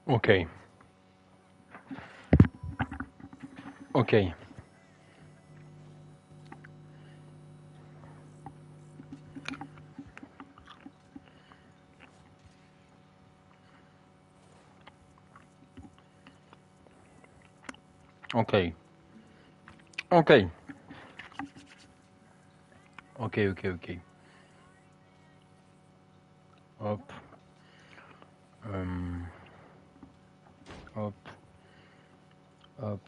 Ok. Ok. Ok. Ok. Ok, ok, ok. Hop. Hop. Hop.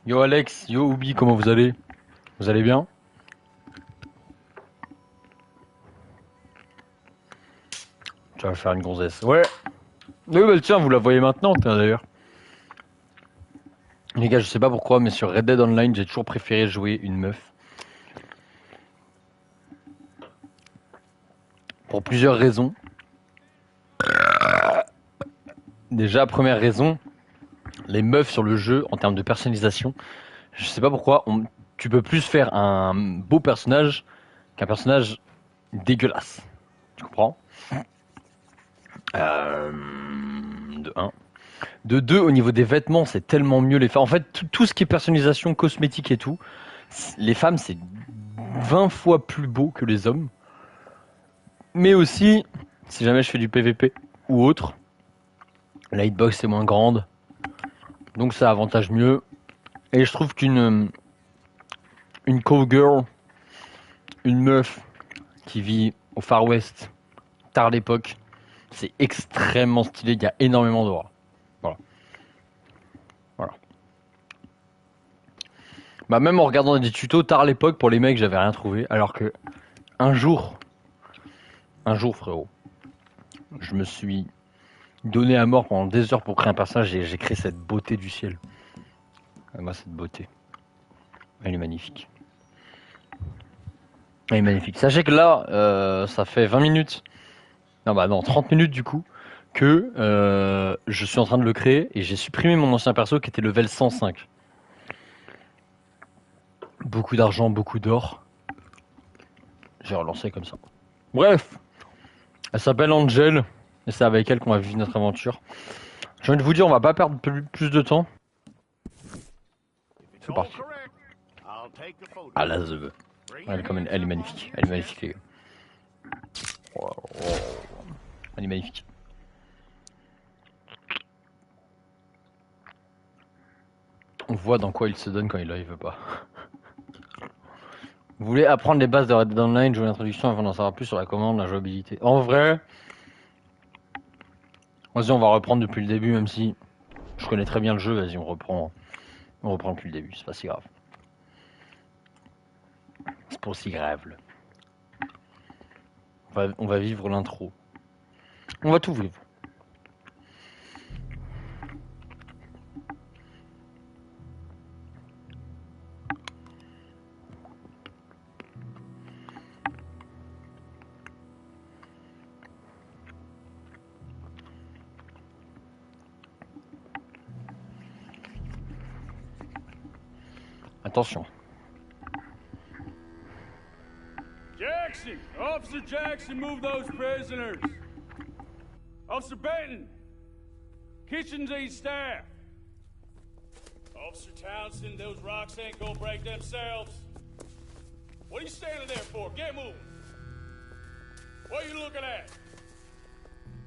Yo Alex, yo Oubi, comment vous allez? Vous allez bien? Tu vas faire une gonzesse. Ouais. Oui, bah tiens, vous la voyez maintenant, tiens, d'ailleurs. Les gars, je sais pas pourquoi, mais sur Red Dead Online, j'ai toujours préféré jouer une meuf. Pour plusieurs raisons. Déjà, première raison, les meufs sur le jeu, en termes de personnalisation, je sais pas pourquoi, tu peux plus faire un beau personnage qu'un personnage dégueulasse. Tu comprends? De 1. De 2, au niveau des vêtements, c'est tellement mieux les femmes. En fait, tout ce qui est personnalisation, cosmétique et tout, les femmes, c'est 20 fois plus beau que les hommes. Mais aussi, si jamais je fais du PVP ou autre, la hitbox est moins grande. Donc ça avantage mieux. Et je trouve une cowgirl, une meuf qui vit au Far West, tard l'époque, c'est extrêmement stylé. Il y a énormément d'aura. Voilà. Voilà. Bah même en regardant des tutos tard l'époque pour les mecs, j'avais rien trouvé. Alors que un jour frérot, je me suis donné à mort pendant des heures pour créer un personnage et j'ai créé cette beauté du ciel. Et moi cette beauté, elle est magnifique. Elle est magnifique. Sachez que là, ça fait 20 minutes, non 30 minutes du coup, que je suis en train de le créer et j'ai supprimé mon ancien perso qui était level 105. Beaucoup d'argent, beaucoup d'or. J'ai relancé comme ça. Bref, elle s'appelle Angel et c'est avec elle qu'on va vivre notre aventure. Je viens de vous dire, on va pas perdre plus de temps. C'est parti. Ah la zeub. Elle est magnifique. Elle est magnifique les gars. Oh, oh. Elle est magnifique. On voit dans quoi il se donne quand il veut pas. Vous voulez apprendre les bases de Red Dead Online, jouer l'introduction avant d'en savoir plus sur la commande, la jouabilité. En vrai, vas-y on va reprendre depuis le début même si je connais très bien le jeu, vas-y on reprend depuis le début, c'est pas si grave. C'est pas si grave. On va vivre l'intro. On va tout vivre. Attention. Jackson! Officer Jackson, move those prisoners! Officer Benton! Kitchens and staff! Officer Townsend, those rocks ain't gonna break themselves. What are you standing there for? Get moving! What are you looking at?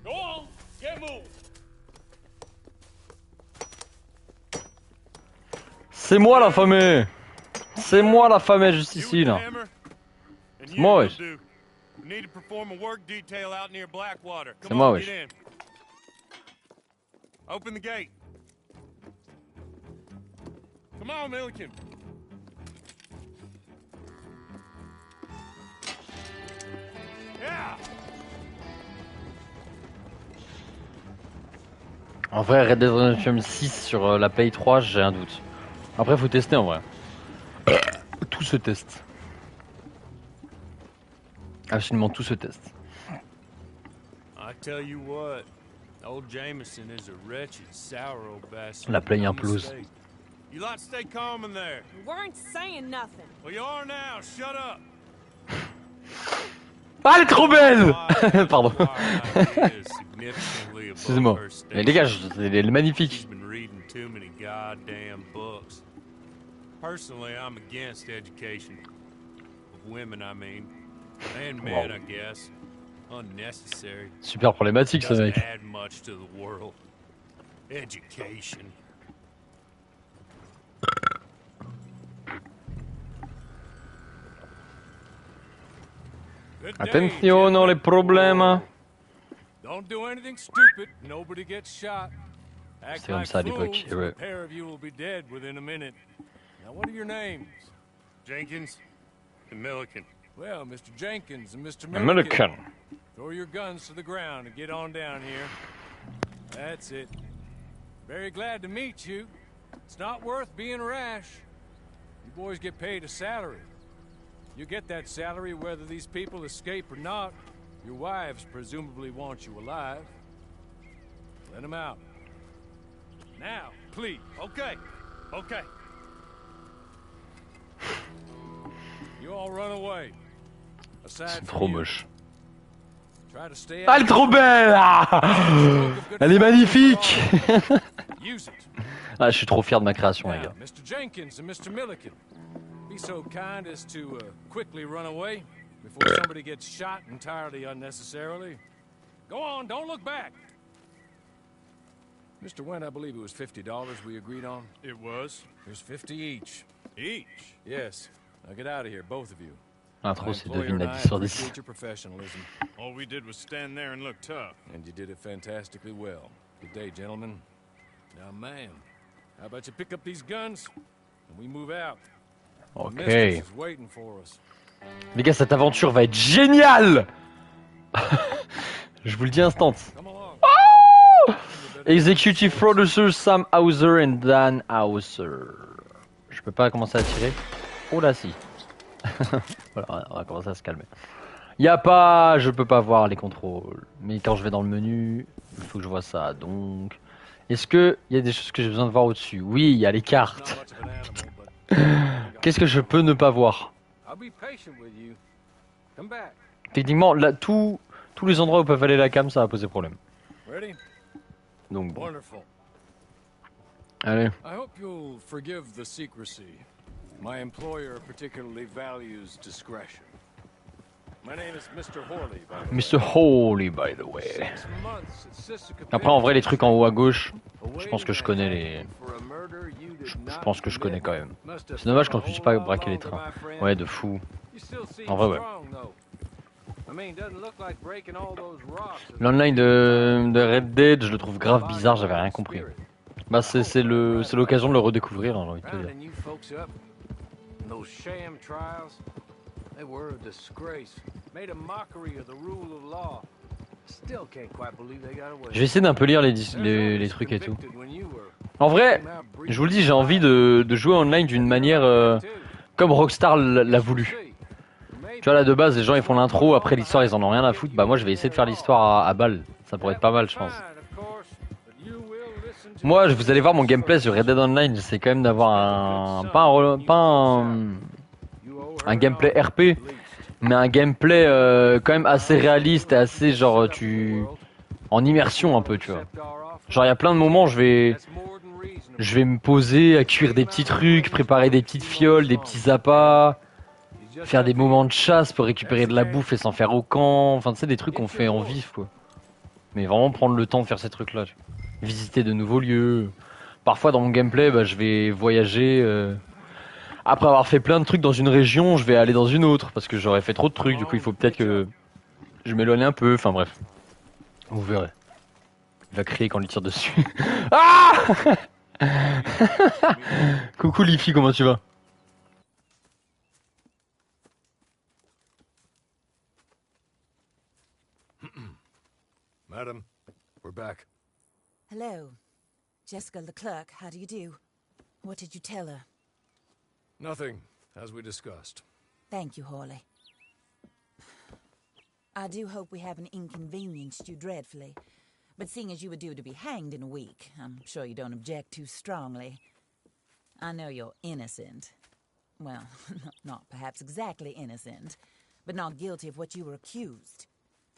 Go on, get moving! C'est moi la famille. C'est moi la famille juste ici là. C'est moi wesh. C'est moi wesh. Open the gate. Come on, Milliken. Yeah. En vrai, Red Dead Redemption 6 sur la Play 3, j'ai un doute. Après, faut tester en vrai. Tout se teste. Absolument tout se teste. I tell you what, old Jameson is a wretched, sour old bastard. La Play implose. You lot stay calm in there. We weren't saying nothing. Well, you are now. Shut up. Ah, elle est trop belle. Pardon. Excusez-moi. Mais les gars, elle est magnifique. Personally, I'm against education. Of women, I mean. And Wow. men, I guess. Unnecessary. Super problématique ce Doesn't mec. add much to the world. Education. Good day, Attenzione alle problemi. Don't do anything stupid. Nobody gets shot. Act C'était comme like ça à l'époque, fools, ouais. a pair of you will be dead within a minute. Now, what are your names? Jenkins and Milliken. Well, Mr. Jenkins and Mr. Milliken. American. Throw your guns to the ground and get on down here. That's it. Very glad to meet you. It's not worth being rash. You boys get paid a salary. You get that salary whether these people escape or not. Your wives presumably want you alive. Let them out. Now, please. Okay. Okay. You all run away. C'est trop moche. Try to stay Ah, elle est trop belle. Ah, elle est magnifique. Ah, je suis trop fier de ma création, les gars. Mr. Jenkins and Mr. Milliken, be so kind as to quickly run away before somebody gets shot entirely unnecessarily. Go on, don't look back. Mr. Went, I believe it was $50 we agreed on. It was. Here's 50 each. Each? Yes. Now get out of here, both of you. L'intro, c'est devine la 10 sur 10. Your professionalism. All we did was stand there and look tough. And you did it fantastically well. Good day, gentlemen. Now, man, how about you pick up these guns and we move out? Ok. The mistress is waiting for us. Les gars, cette aventure va être géniale. Je vous le dis instant. Come along. Oh, Executive Producers Sam Hauser and Dan Hauser. Je peux pas commencer à tirer. Oh là si. Voilà, on va commencer à se calmer. Y a pas, je peux pas voir les contrôles. Mais quand je vais dans le menu, il faut que je vois ça. Donc, est-ce que il y a des choses que j'ai besoin de voir au-dessus? Oui, il y a les cartes. Qu'est-ce que je peux ne pas voir? Techniquement, là, tous les endroits où peuvent aller la cam, ça va poser problème. Donc bon. Allez. I hope you'll forgive the secrecy. My employer particularly values discretion. My name is Mr. Horley, by the way. Mr. Holy, by the way. Après, en vrai, les trucs en haut à gauche, je pense que je connais les. Je pense que je connais quand même. C'est dommage qu'on puisse pas braquer les trains. Ouais, de fou. En vrai, ouais. L'online de Red Dead, je le trouve grave bizarre, j'avais rien compris. Bah, c'est l'occasion de le redécouvrir, hein, j'ai envie de te dire. Those sham trials, they were a disgrace. Made a mockery of the rule of law. Still can't quite believe they got away. Je vais essayer d'un peu lire les trucs et tout. En vrai, je vous le dis, j'ai envie de jouer online d'une manière comme Rockstar l'a voulu. Tu vois, là de base, les gens ils font l'intro, après l'histoire ils en ont rien à foutre. Bah, moi je vais essayer de faire l'histoire à balle. Ça pourrait être pas mal, je pense. Moi, vous allez voir mon gameplay sur Red Dead Online, j'essaie quand même d'avoir un gameplay RP, mais un gameplay quand même assez réaliste et assez genre en immersion un peu, tu vois. Genre il y a plein de moments, je vais me poser à cuire des petits trucs, préparer des petites fioles, des petits appâts, faire des moments de chasse pour récupérer de la bouffe et s'en faire au camp. Enfin, tu sais, des trucs qu'on fait en vif, quoi. Mais vraiment prendre le temps de faire ces trucs-là, tu vois. Visiter de nouveaux lieux. Parfois dans mon gameplay, bah, je vais voyager. Après avoir fait plein de trucs dans une région, je vais aller dans une autre parce que j'aurais fait trop de trucs. Du coup, il faut peut-être que je m'éloigne un peu. Enfin bref, vous verrez. Il va crier quand on lui tire dessus. Ah Coucou Liffy, comment tu vas? Madam, we're back. Hello. Jessica Leclerc, how do you do? What did you tell her? Nothing, as we discussed. Thank you, Hawley. I do hope we haven't inconvenienced you dreadfully. But seeing as you were due to be hanged in a week, I'm sure you don't object too strongly. I know you're innocent. Well, not perhaps exactly innocent, but not guilty of what you were accused.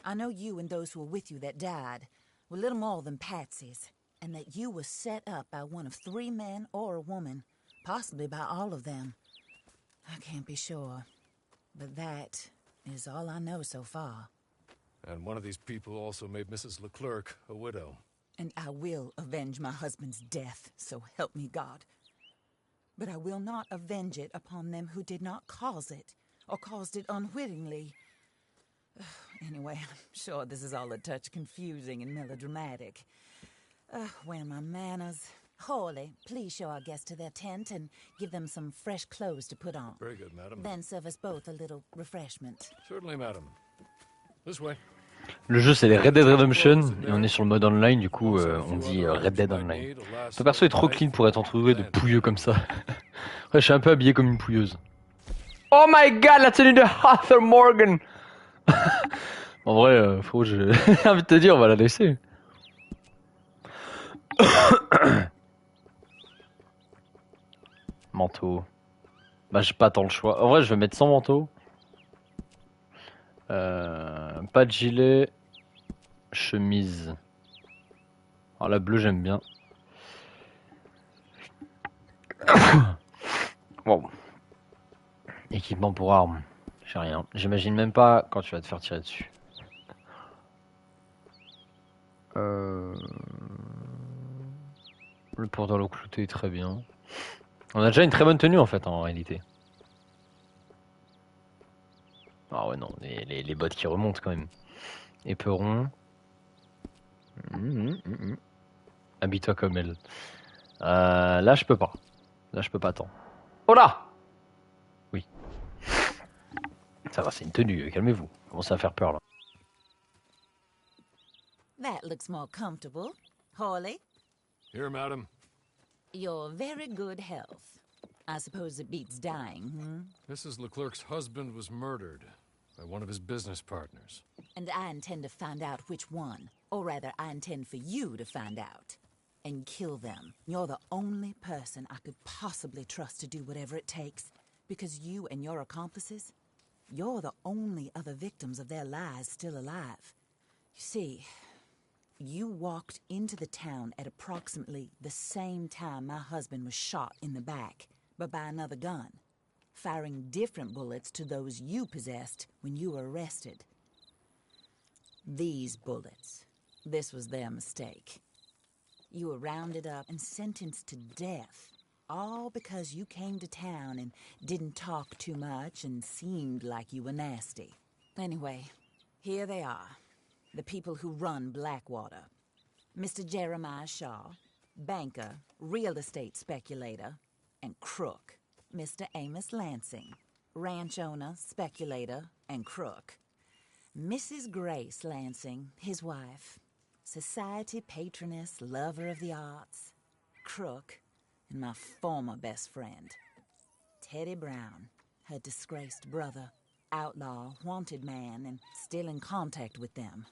I know you and those who were with you that died were little more than patsies, and that you were set up by one of 3 men or a woman, possibly by all of them. I can't be sure, but that is all I know so far. And one of these people also made Mrs. Leclerc a widow. And I will avenge my husband's death, so help me God. But I will not avenge it upon them who did not cause it, or caused it unwittingly. Anyway, I'm sure this is all a touch confusing and melodramatic. Where are my manners? Hawley, please show our guests to their tent and give them some fresh clothes to put on. Very good, madam. Then serve us both a little refreshment. Certainly, madam. This way. Le jeu c'est les Red Dead Redemption et on est sur le mode online, du coup on dit Red Dead Online. Ton perso est trop clean pour être entouré de pouilleux comme ça. Ouais, je suis un peu habillé comme une pouilleuse. Oh my god, la tenue de Arthur Morgan. En vrai, faut j'ai envie de te dire, on va la laisser. Manteau. Bah j'ai pas tant le choix. En vrai je vais mettre sans manteau. Pas de gilet. Chemise. Alors la bleue j'aime bien. Bon. Équipement pour armes. J'ai rien. J'imagine même pas quand tu vas te faire tirer dessus. Le pantalon clouté est très bien. On a déjà une très bonne tenue en fait en réalité. Ah ouais non, les bottes qui remontent quand même. Éperon. Habille-toi comme elle. Là je peux pas. Là je peux pas tant. Oh là! Oui. Ça va, c'est une tenue, calmez-vous. Commencez à faire peur là. That looks more comfortable. Hawley, Here, madam. you're very good health. I suppose it beats dying, Mrs. Leclerc's husband was murdered by one of his business partners. And I intend to find out which one. Or rather, I intend for you to find out. And kill them. You're the only person I could possibly trust to do whatever it takes. Because you and your accomplices, you're the only other victims of their lies still alive. You see, you walked into the town at approximately the same time my husband was shot in the back, but by another gun, firing different bullets to those you possessed when you were arrested. These bullets, this was their mistake. You were rounded up and sentenced to death, all because you came to town and didn't talk too much and seemed like you were nasty. Anyway, here they are, the people who run Blackwater. Mr. Jeremiah Shaw, banker, real estate speculator, and crook. Mr. Amos Lansing, ranch owner, speculator, and crook. Mrs. Grace Lansing, his wife, society patroness, lover of the arts, crook, and my former best friend. Teddy Brown, her disgraced brother, outlaw, wanted man, and still in contact with them.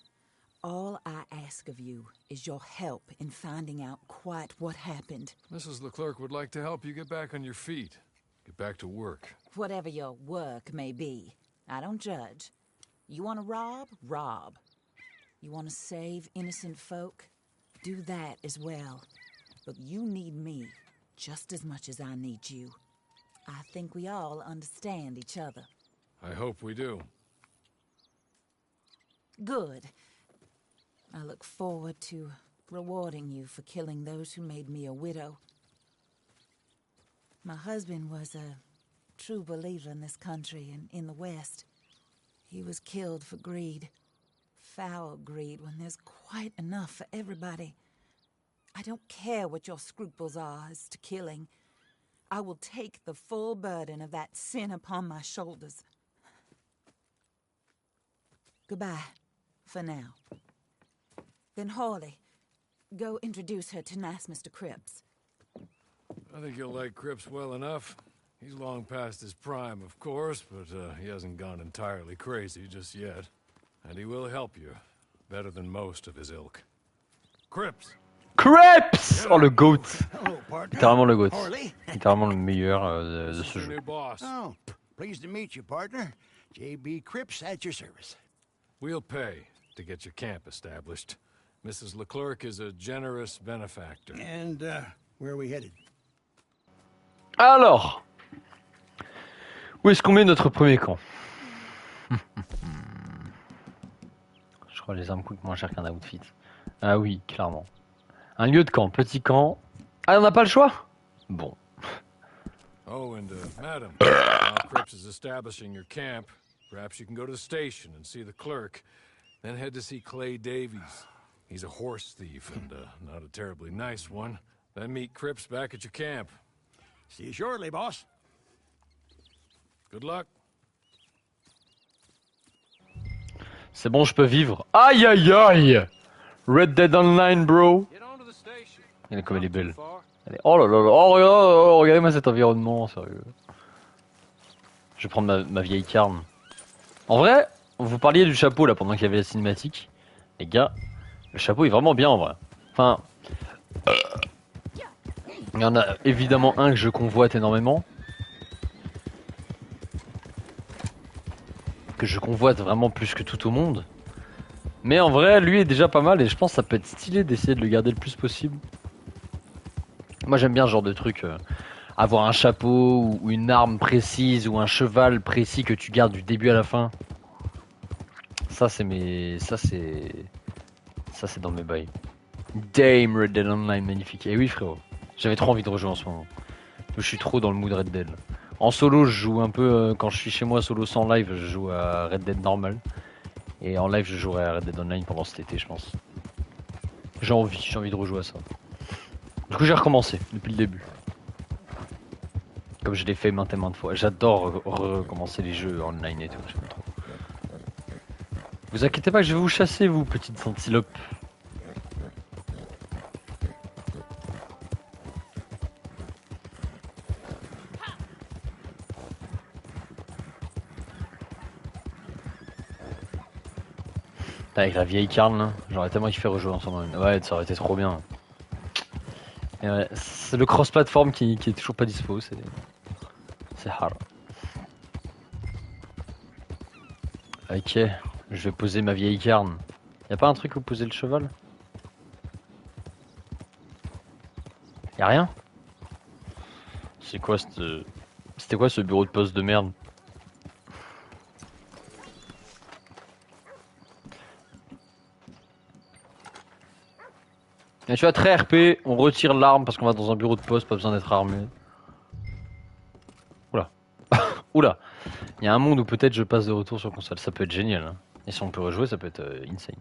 All I ask of you is your help in finding out quite what happened. Mrs. Leclerc would like to help you get back on your feet. Get back to work. Whatever your work may be, I don't judge. You want to rob? Rob. You want to save innocent folk? Do that as well. But you need me just as much as I need you. I think we all understand each other. I hope we do. Good. I look forward to rewarding you for killing those who made me a widow. My husband was a true believer in this country and in the West. He was killed for greed. Foul greed when there's quite enough for everybody. I don't care what your scruples are as to killing. I will take the full burden of that sin upon my shoulders. Goodbye, for now. Then Hawley, go introduce her to nice Mr. Cripps. I think you'll like Cripps well enough. He's long past his prime, of course, but he hasn't gone entirely crazy just yet. And he will help you, better than most of his ilk. Cripps! Cripps! Oh, le GOAT. Hello, partner. Littéralement le GOAT. Harley. Littéralement le meilleur de This ce is your jeu. new boss. Oh, pleased to meet you, partner. J.B. Cripps at your service. We'll pay to get your camp established. Mrs. Leclerc is a generous benefactor. And, where are we headed? Alors, où est-ce qu'on met notre premier camp? Je crois que les armes coûtent moins cher qu'un outfit. Ah oui, clairement. Un lieu de camp, petit camp. Ah, on n'a pas le choix? Bon. Oh, and madam, while Cripps is establishing your camp, perhaps you can go to the station and see the clerk, then head to see Clay Davies. He's a horse thief and not a terribly nice one. Then meet Cripps back at your camp. See you shortly, boss. Good luck. C'est bon, je peux vivre. Aïe aïe aïe! Red Dead Online, bro. Get on to the station. Elle est comme elle est Not too belle. far. Oh là là là, oh, regardez-moi cet environnement, sérieux. Je vais prendre ma vieille carne. En vrai, vous parliez du chapeau là pendant qu'il y avait la cinématique. Les gars, le chapeau est vraiment bien en vrai. Enfin, il y en a évidemment un que je convoite énormément. Que je convoite vraiment plus que tout au monde. Mais en vrai, lui est déjà pas mal et je pense que ça peut être stylé d'essayer de le garder le plus possible. Moi j'aime bien ce genre de truc, avoir un chapeau ou une arme précise ou un cheval précis que tu gardes du début à la fin. Ça c'est dans mes bails. Damn, Red Dead Online, magnifique. Et oui frérot, j'avais trop envie de rejouer en ce moment. Je suis trop dans le mood Red Dead. En solo je joue un peu, quand je suis chez moi solo sans live, je joue à Red Dead normal. Et en live je jouerai à Red Dead Online pendant cet été je pense. J'ai envie de rejouer à ça. Du coup j'ai recommencé depuis le début. Comme je l'ai fait maintes et maintes fois. J'adore recommencer les jeux online et tout, j'aime trop. Vous inquiétez pas que je vais vous chasser vous, petites antilopes. Avec la vieille carne là, j'aurais tellement kiffé rejouer ensemble. Ouais, ça aurait été trop bien. Et ouais, c'est le cross-platform qui est toujours pas dispo, c'est hard. Ok, je vais poser ma vieille carne. Y'a pas un truc où poser le cheval? Y'a rien? C'est quoi c'était quoi ce bureau de poste de merde? Et tu vois, très RP, on retire l'arme parce qu'on va dans un bureau de poste, pas besoin d'être armé. Oula. Oula. Il y a un monde où peut-être je passe de retour sur console, ça peut être génial. Hein. Et si on peut rejouer, ça peut être insane.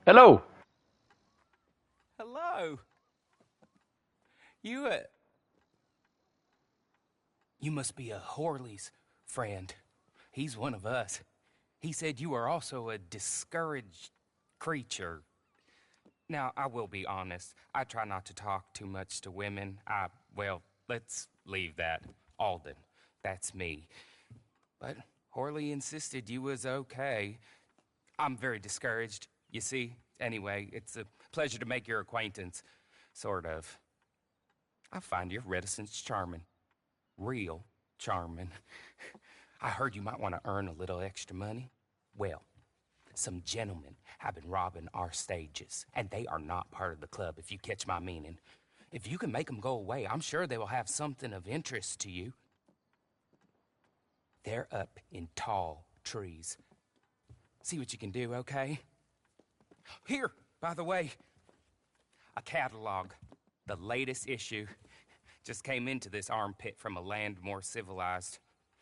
Hello! Hello. You must be a Horley's friend. He's one of us. He said you are also a discouraged creature. Now, I will be honest. I try not to talk too much to women. Well, let's leave that. Alden, that's me. But Horley insisted you was okay. I'm very discouraged, you see. Anyway, it's a pleasure to make your acquaintance. Sort of. I find your reticence charming. Real charming. I heard you might want to earn a little extra money. Well, some gentlemen have been robbing our stages, and they are not part of the club, if you catch my meaning. If you can make them go away, I'm sure they will have something of interest to you. They're up in tall trees. See what you can do, okay? Here, by the way, a catalog. The latest issue just came into this armpit from a land more civilized.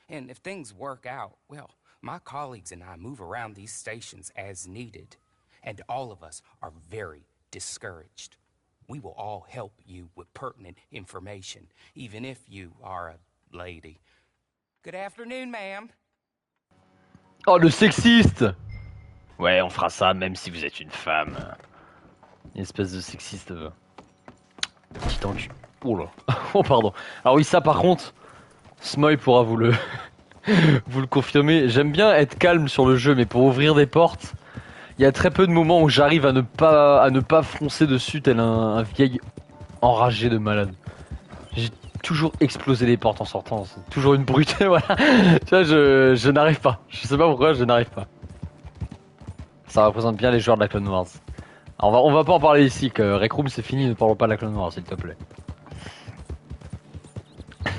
And if things work out, well, my colleagues and I move around these stations as needed, and all of us are very discouraged. We will all help you with pertinent information, even if you are a lady. Good afternoon, ma'am. Oh, le sexiste! Ouais, on fera ça même si vous êtes une femme. Une espèce de sexiste. Petit enculé. Oh là. Oh, pardon. Alors, oui, ça par contre, Smoy pourra vous le. Vous le confirmez, j'aime bien être calme sur le jeu, mais pour ouvrir des portes, il y a très peu de moments où j'arrive à ne pas foncer dessus tel un vieil enragé de malade. Toujours exploser les portes en sortant, c'est toujours une brute, voilà. Tu vois, je n'arrive pas. Je sais pas pourquoi, je n'arrive pas. Ça représente bien les joueurs de la Clone Wars. Alors, on va pas en parler ici, que Rec Room c'est fini, ne parlons pas de la Clone Wars, s'il te plaît.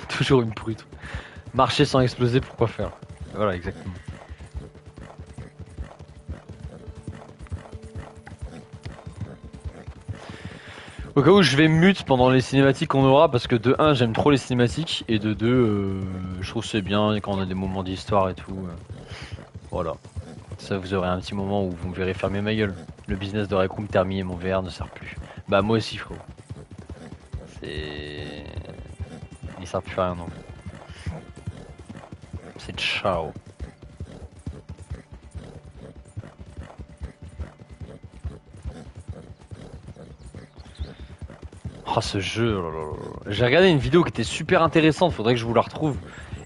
Toujours une brute. Marcher sans exploser, pourquoi faire? Voilà, exactement. Au cas où je vais mute pendant les cinématiques qu'on aura, parce que de 1 j'aime trop les cinématiques, et de 2 je trouve c'est bien quand on a des moments d'histoire et tout. Voilà. Ça vous aurez un petit moment où vous me verrez fermer ma gueule. Le business de Rec Room terminé, mon VR ne sert plus. Bah moi aussi frérot. C'est... Il sert plus à rien non. C'est ciao. Oh ce jeu, oh là là là. J'ai regardé une vidéo qui était super intéressante, faudrait que je vous la retrouve.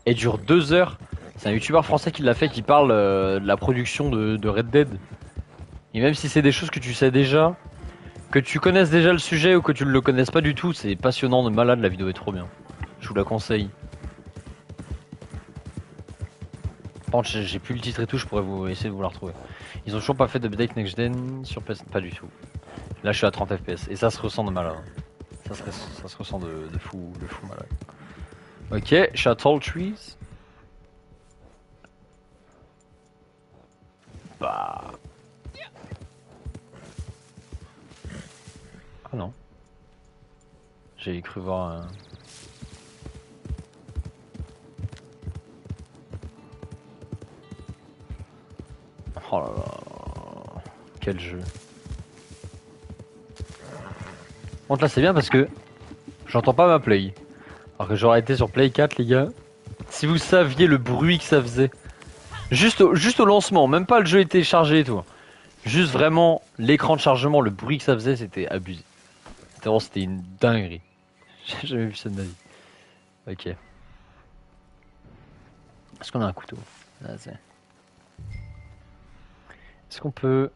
Elle dure 2 heures. C'est un youtubeur français qui l'a fait, qui parle de la production de Red Dead. Et même si c'est des choses que tu sais déjà, que tu connaisses déjà le sujet ou que tu ne le connaisses pas du tout, c'est passionnant de malade, la vidéo est trop bien. Je vous la conseille. Par contre j'ai plus le titre et tout, je pourrais vous essayer de vous la retrouver. Ils ont toujours pas fait d'update next gen sur PS, pas du tout. Là je suis à 30 fps et ça se ressent de malade. Ça se ressent de fou malade. Ok, je suis à Tall Trees. Bah. Ah non. J'ai cru voir un... Oh là là. Quel jeu. Bon là c'est bien parce que j'entends pas ma play. Alors que j'aurais été sur Play 4 les gars. Si vous saviez le bruit que ça faisait. Juste au lancement, même pas le jeu était chargé et tout. Juste vraiment l'écran de chargement, le bruit que ça faisait, c'était abusé. C'était une dinguerie. J'ai jamais vu ça de ma vie. Ok. Est-ce qu'on a un couteau? Est-ce qu'on peut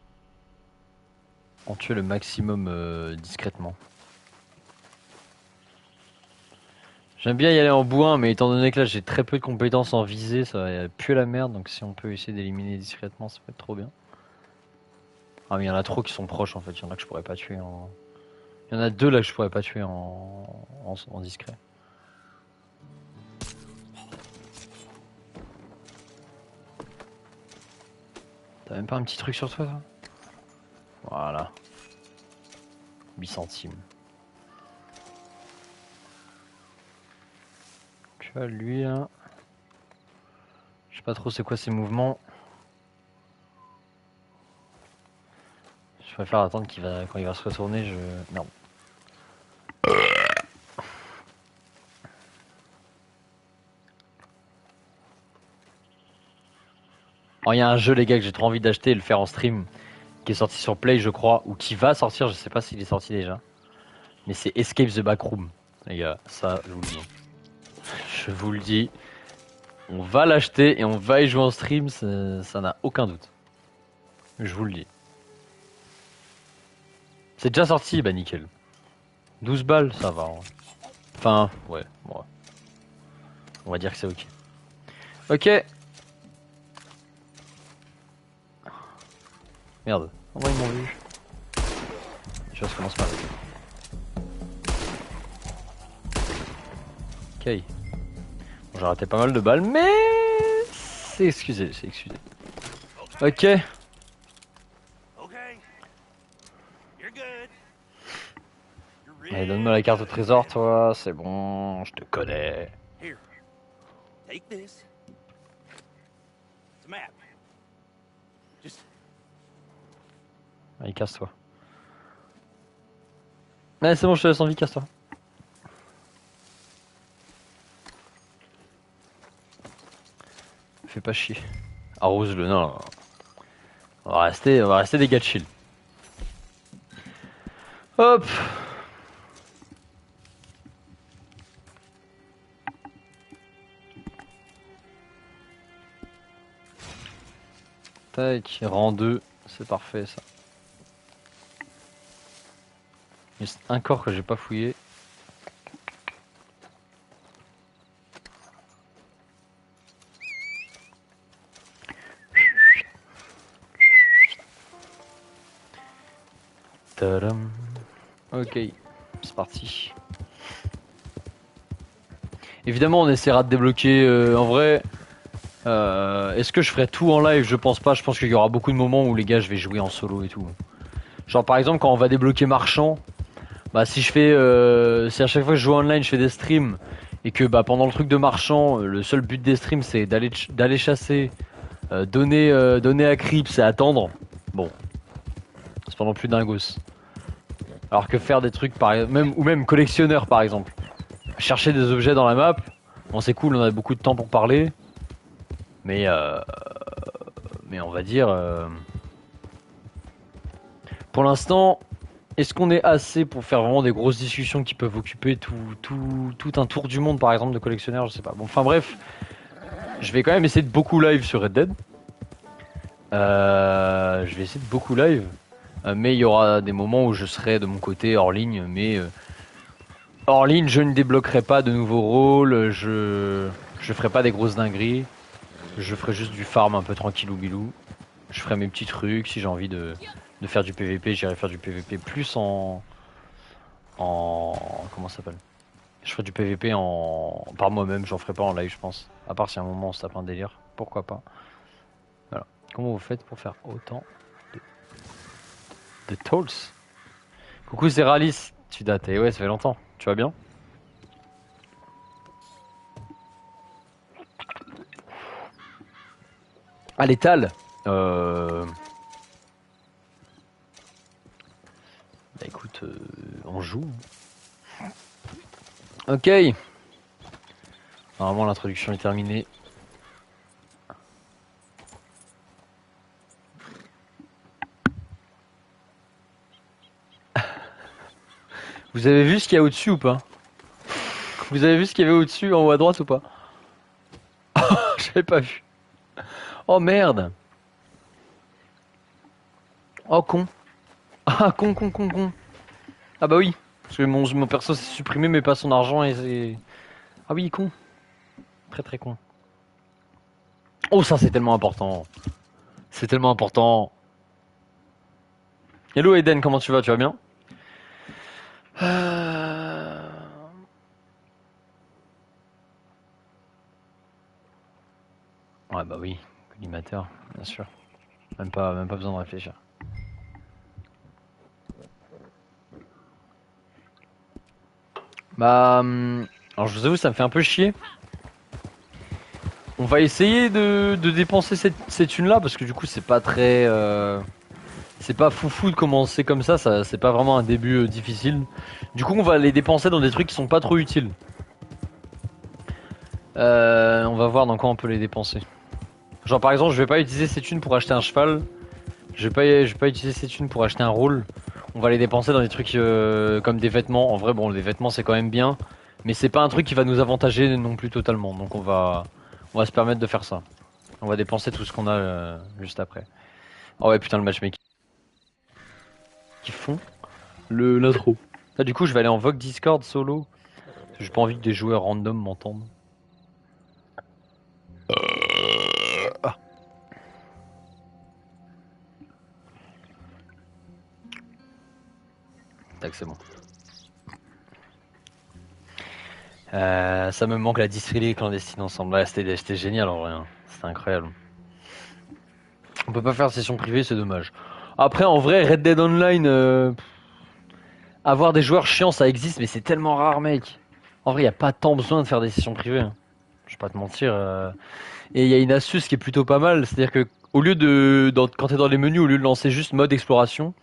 en tuer le maximum discrètement? J'aime bien y aller en bourrin, mais étant donné que là j'ai très peu de compétences en visée, ça va puer la merde. Donc si on peut essayer d'éliminer discrètement, ça peut être trop bien. Ah mais il y en a trop qui sont proches en fait, il y en a que je pourrais pas tuer en... Il y en a 2 là que je pourrais pas tuer en discret. T'as même pas un petit truc sur toi, toi? Voilà. 8 centimes. Tu vois, lui là... Je sais pas trop c'est quoi ses mouvements. Je préfère attendre quand il va se retourner, Merde. Oh, il y a un jeu les gars que j'ai trop envie d'acheter et le faire en stream. Qui est sorti sur Play je crois. Ou qui va sortir, je sais pas s'il est sorti déjà. Mais c'est Escape the Backroom. Les gars, ça je vous le dis. Je vous le dis. On va l'acheter et on va y jouer en stream, ça n'a aucun doute. Je vous le dis. C'est déjà sorti, bah nickel. 12 balles, ça va. Hein. Enfin, ouais, bon. On va dire que c'est ok. Ok. Merde, comment ils m'ont vu? Je vois, ça commence mal. Ok. Bon, j'ai raté pas mal de balles, mais... C'est excusé, c'est excusé. Ok. Allez, donne-moi la carte au trésor, toi. C'est bon, je te connais. Here. Take this. It's a map. Just Allez, casse-toi. Allez, c'est bon, je te laisse en vie, casse-toi. Fais pas chier. Arrose-le, non. On va rester des gars de chill. Hop. Tac, rang 2, c'est parfait ça. Juste un corps que j'ai pas fouillé. Tadam. Ok, c'est parti. Évidemment, on essaiera de débloquer. En vrai, est-ce que je ferai tout en live? Je pense pas. Je pense qu'il y aura beaucoup de moments où les gars, je vais jouer en solo et tout. Genre par exemple, quand on va débloquer marchand, bah si je fais, si à chaque fois que je joue online, je fais des streams et que bah pendant le truc de marchand, le seul but des streams c'est d'aller chasser, donner à Crips et attendre. Bon, c'est pas non plus dingos. Alors que faire des trucs même collectionneur par exemple. Chercher des objets dans la map, bon c'est cool, on a beaucoup de temps pour parler. Mais on va dire pour l'instant, est-ce qu'on est assez pour faire vraiment des grosses discussions qui peuvent occuper tout un tour du monde par exemple de collectionneur, je sais pas. Bon enfin bref, je vais quand même essayer de beaucoup live sur Red Dead. Je vais essayer de beaucoup live. Mais il y aura des moments où je serai de mon côté hors ligne, mais hors ligne je ne débloquerai pas de nouveaux rôles, je ferai pas des grosses dingueries, je ferai juste du farm un peu tranquillou bilou, je ferai mes petits trucs, si j'ai envie de faire du PVP, j'irai faire du PVP plus en comment ça s'appelle? Je ferai du PVP par moi-même, j'en ferai pas en live je pense, à part si à un moment on se tape un délire, pourquoi pas. Voilà. Comment vous faites pour faire autant de tolls? Coucou c'est Ralis, tu dates, et ouais ça fait longtemps, tu vas bien? Ah l'étal Bah écoute, on joue. Ok. Normalement l'introduction est terminée. Vous avez vu ce qu'il y a au-dessus ou pas? Vous avez vu ce qu'il y avait au-dessus en haut à droite ou pas? J'avais pas vu. Oh merde. Oh con. Ah con. Ah bah oui. Parce que mon perso s'est supprimé mais pas son argent et c'est... Ah oui con. Très con. Oh ça c'est tellement important. C'est tellement important. Hello Eden, comment tu vas? Tu vas bien? Ouais bah oui, collimateur, bien sûr. Même pas besoin de réfléchir. Bah, alors je vous avoue, ça me fait un peu chier. On va essayer de dépenser ces thunes là parce que du coup c'est pas très, c'est pas foufou de commencer comme ça c'est pas vraiment un début difficile. Du coup on va les dépenser dans des trucs qui sont pas trop utiles. On va voir dans quoi on peut les dépenser. Genre par exemple je vais pas utiliser ces thunes pour acheter un cheval. Je vais pas utiliser ces thunes pour acheter un rôle. On va les dépenser dans des trucs comme des vêtements. En vrai bon les vêtements c'est quand même bien. Mais c'est pas un truc qui va nous avantager non plus totalement. Donc on va se permettre de faire ça. On va dépenser tout ce qu'on a juste après. Oh ouais putain le matchmaking. Qui font l'intro. Là du coup je vais aller en Vogue Discord solo. J'ai pas envie que des joueurs random m'entendent. Ah. Tac c'est bon. Ça me manque la distillerie clandestine ensemble. Ouais, c'était génial en vrai. Hein. C'était incroyable. On peut pas faire de session privée, c'est dommage. Après en vrai Red Dead Online, avoir des joueurs chiants ça existe mais c'est tellement rare mec. En vrai y a pas tant besoin de faire des sessions privées. Hein. Je vais pas te mentir. Et il y a une astuce qui est plutôt pas mal, c'est-à-dire que au lieu quand t'es dans les menus, au lieu de lancer juste mode exploration,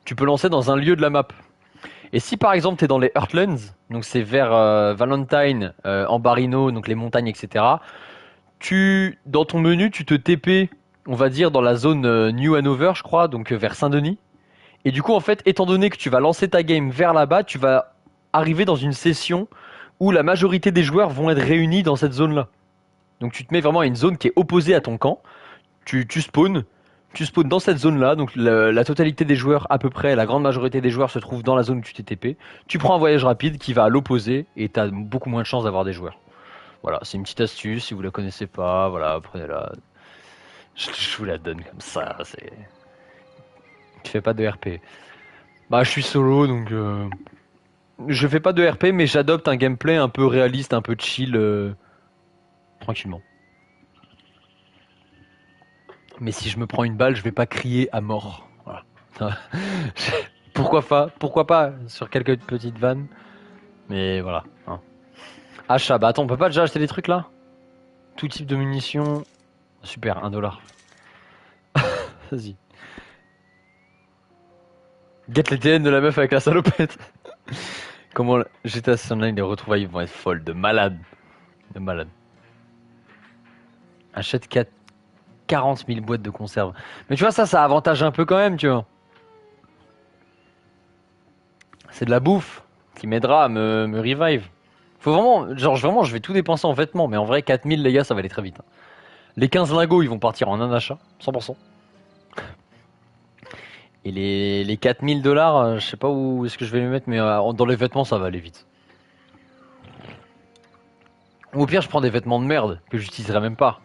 tu peux lancer dans un lieu de la map. Et si par exemple t'es dans les Heartlands, donc c'est vers Valentine, Ambarino, donc les montagnes, etc. Dans ton menu, tu te TP, on va dire dans la zone New Hanover, je crois, donc vers Saint-Denis. Et du coup, en fait, étant donné que tu vas lancer ta game vers là-bas, tu vas arriver dans une session où la majorité des joueurs vont être réunis dans cette zone-là. Donc tu te mets vraiment à une zone qui est opposée à ton camp. Tu spawns dans cette zone-là. Donc la totalité des joueurs, à peu près, la grande majorité des joueurs se trouvent dans la zone où tu t'es TP. Tu prends un voyage rapide qui va à l'opposé et t'as beaucoup moins de chances d'avoir des joueurs. Voilà, c'est une petite astuce. Si vous la connaissez pas, voilà, prenez-la. Je vous la donne comme ça. Tu fais pas de RP. Bah je suis solo donc je fais pas de RP mais j'adopte un gameplay un peu réaliste, un peu chill tranquillement. Mais si je me prends une balle, je vais pas crier à mort. Voilà. Pourquoi pas sur quelques petites vannes. Mais voilà. Hein. Achat, bah attends, on peut pas déjà acheter des trucs là? Tout type de munitions. Super, $1. Vas-y. Get les TN de la meuf avec la salopette. Comment GTA Online, les retrouvailles vont être folles, de malade. De malade. Achète 40 000 boîtes de conserve. Mais tu vois, ça avantage un peu quand même, tu vois. C'est de la bouffe qui m'aidera à me revive. Faut vraiment, genre vraiment, je vais tout dépenser en vêtements, mais en vrai, 4000 les gars, ça va aller très vite. Les 15 lingots, ils vont partir en un achat, 100%. Et les 4000 $, je sais pas où est-ce que je vais les mettre, mais dans les vêtements, ça va aller vite. Ou au pire, je prends des vêtements de merde que j'utiliserai même pas.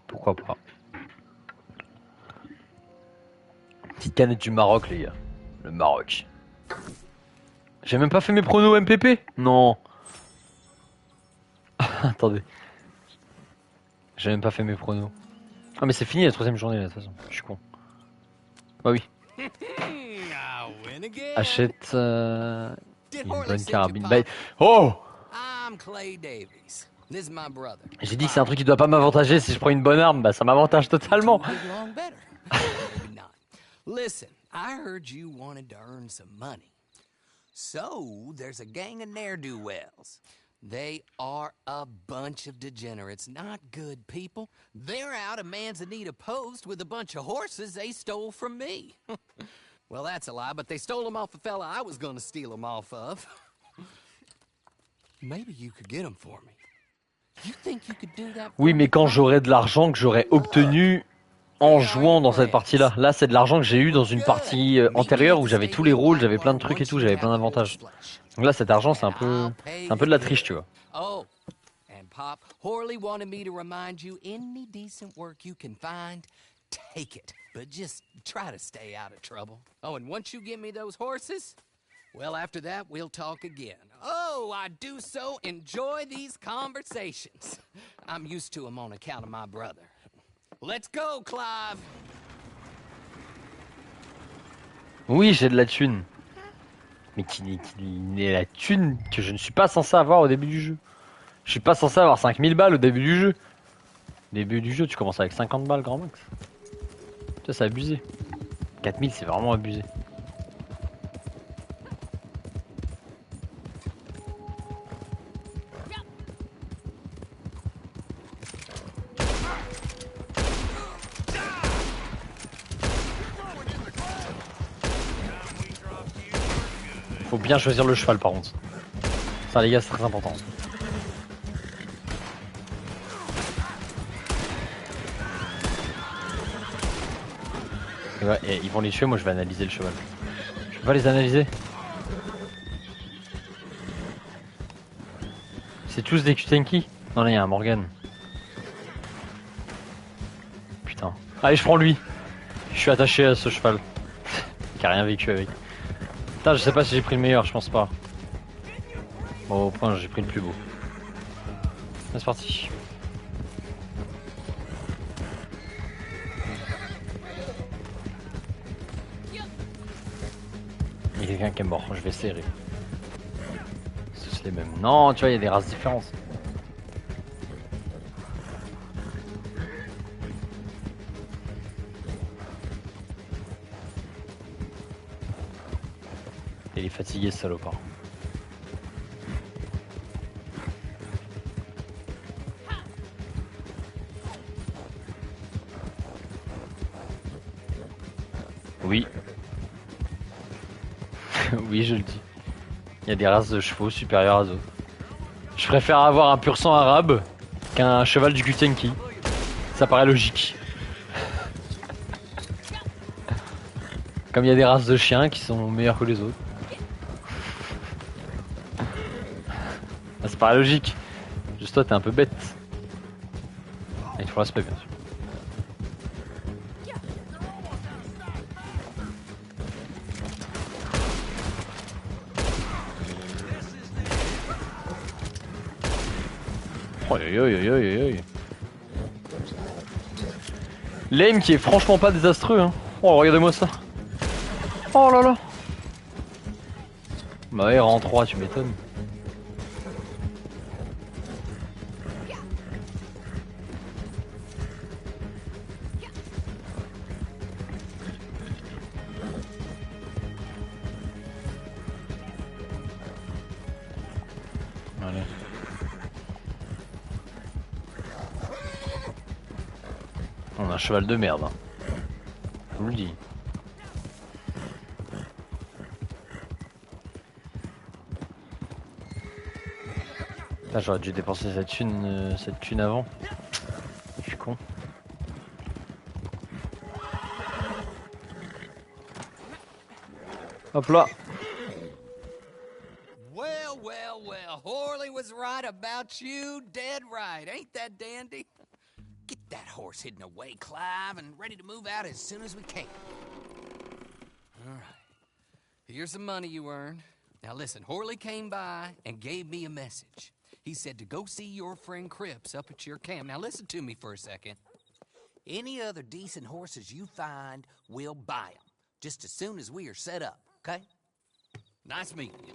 Pourquoi pas. Petite canette du Maroc, les gars. Le Maroc. J'ai même pas fait mes pronos MPP? Non. Attendez. J'ai même pas fait mes pronos. Ah mais c'est fini la troisième journée là de toute façon. Je suis con. Bah oui. Achète une bonne carabine. Bah... Oh! J'ai dit que c'est un truc qui doit pas m'avantager si je prends une bonne arme. Bah ça m'avantage totalement. Listen, I heard you wanted to earn some money. So, there's a gang of ne'er-do-wells. They are a bunch of degenerates, not good people. They're out of Manzanita Post with a bunch of horses they stole from me. Well, that's a lie, but they stole them off a fella I was gonna steal them off of. Maybe you could get them for me. You think you could do that for Oui, mais quand j'aurai de l'argent que j'aurai obtenu en jouant dans cette partie-là. Là, c'est de l'argent que j'ai eu dans une partie antérieure où j'avais tous les rôles, j'avais plein de trucs et tout, j'avais plein d'avantages. Donc là, cet argent, c'est un peu de la triche, tu vois. Oh, and Pop, Horley wanted me to remind you, any decent work you can find, take it. But just try to stay out of trouble. Oh, and once you give me those horses, well, after that, we'll talk again. Oh, I do so enjoy these conversations. I'm used to them on account of my brother. Let's go, Clive. Oui, j'ai de la thune. Mais qui n'est la thune que je ne suis pas censé avoir au début du jeu. Je suis pas censé avoir 5000 balles au début du jeu. Au début du jeu, tu commences avec 50 balles grand max. Tu vois, c'est abusé. 4000, c'est vraiment abusé. Faut bien choisir le cheval par contre. Ça les gars, c'est très important. Et ouais, et ils vont les tuer, moi je vais analyser le cheval. Je peux pas les analyser. C'est tous des Kutenki? Non là il y a un Morgan. Putain. Allez je prends lui. Je suis attaché à ce cheval. Qui a rien vécu avec. Putain je sais pas si j'ai pris le meilleur, je pense pas. Bon au point j'ai pris le plus beau. C'est parti. Il y a quelqu'un qui est mort, je vais serrer. C'est les mêmes. Non, tu vois, il y a des races différentes. Il est fatigué ce salopard. Oui. Oui, je le dis. Il y a des races de chevaux supérieures à d'autres. Je préfère avoir un pur sang arabe qu'un cheval du Kutenki. Ça paraît logique. Comme il y a des races de chiens qui sont meilleures que les autres. Ah, ça paraît logique. Juste toi, t'es un peu bête. Avec tout respect, bien sûr. Oh, aïe, aïe, aïe, aïe, aïe. L'aim qui est franchement pas désastreux, hein. Oh, regardez-moi ça. Oh là là. Bah ouais, rang 3, tu m'étonnes. Allez. On a un cheval de merde. Hein. Je vous le dis. Ah, j'aurais dû dépenser cette thune avant. Je suis con. Hop là. Well, well, well. Horley was right about you. Dead right. Ain't that dandy? Get that horse hidden away, Clive, and ready to move out as soon as we can. All right. Here's the money you earned. Now listen, Horley came by and gave me a message. He said to go see your friend Cripps up at your camp. Now listen to me for a second. Any other decent horses you find, we'll buy them. Just as soon as we are set up, okay? Nice meeting you.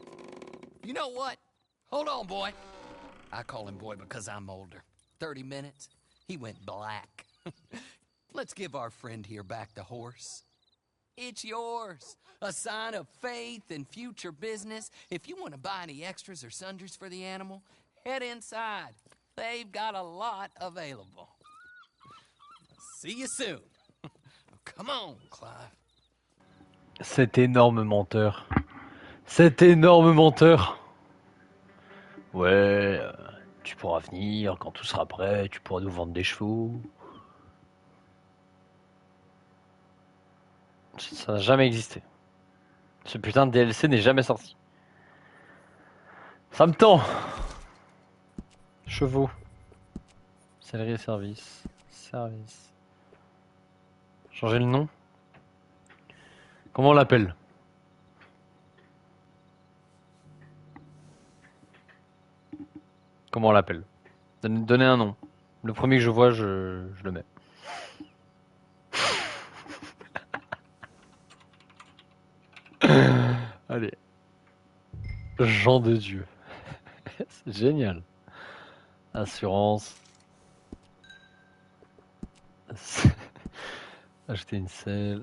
You know what? Hold on, boy. I call him boy because I'm older. 30 minutes, he went black. Let's give our friend here back the horse. It's yours. A sign of faith and future business. If you want to buy any extras or sundries for the animal, head inside. They've got a lot available. See you soon. Come on, Clive. Cet énorme menteur. Cet énorme menteur. Ouais, tu pourras venir quand tout sera prêt, tu pourras nous vendre des chevaux. Ça n'a jamais existé. Ce putain de DLC n'est jamais sorti. Ça me tend. Chevaux. Céleri et service. Service. Changer le nom. Comment on l'appelle? Comment on l'appelle? Donnez un nom. Le premier que je vois, je le mets. Allez. Jean de Dieu. C'est génial. Assurance. Acheter une selle.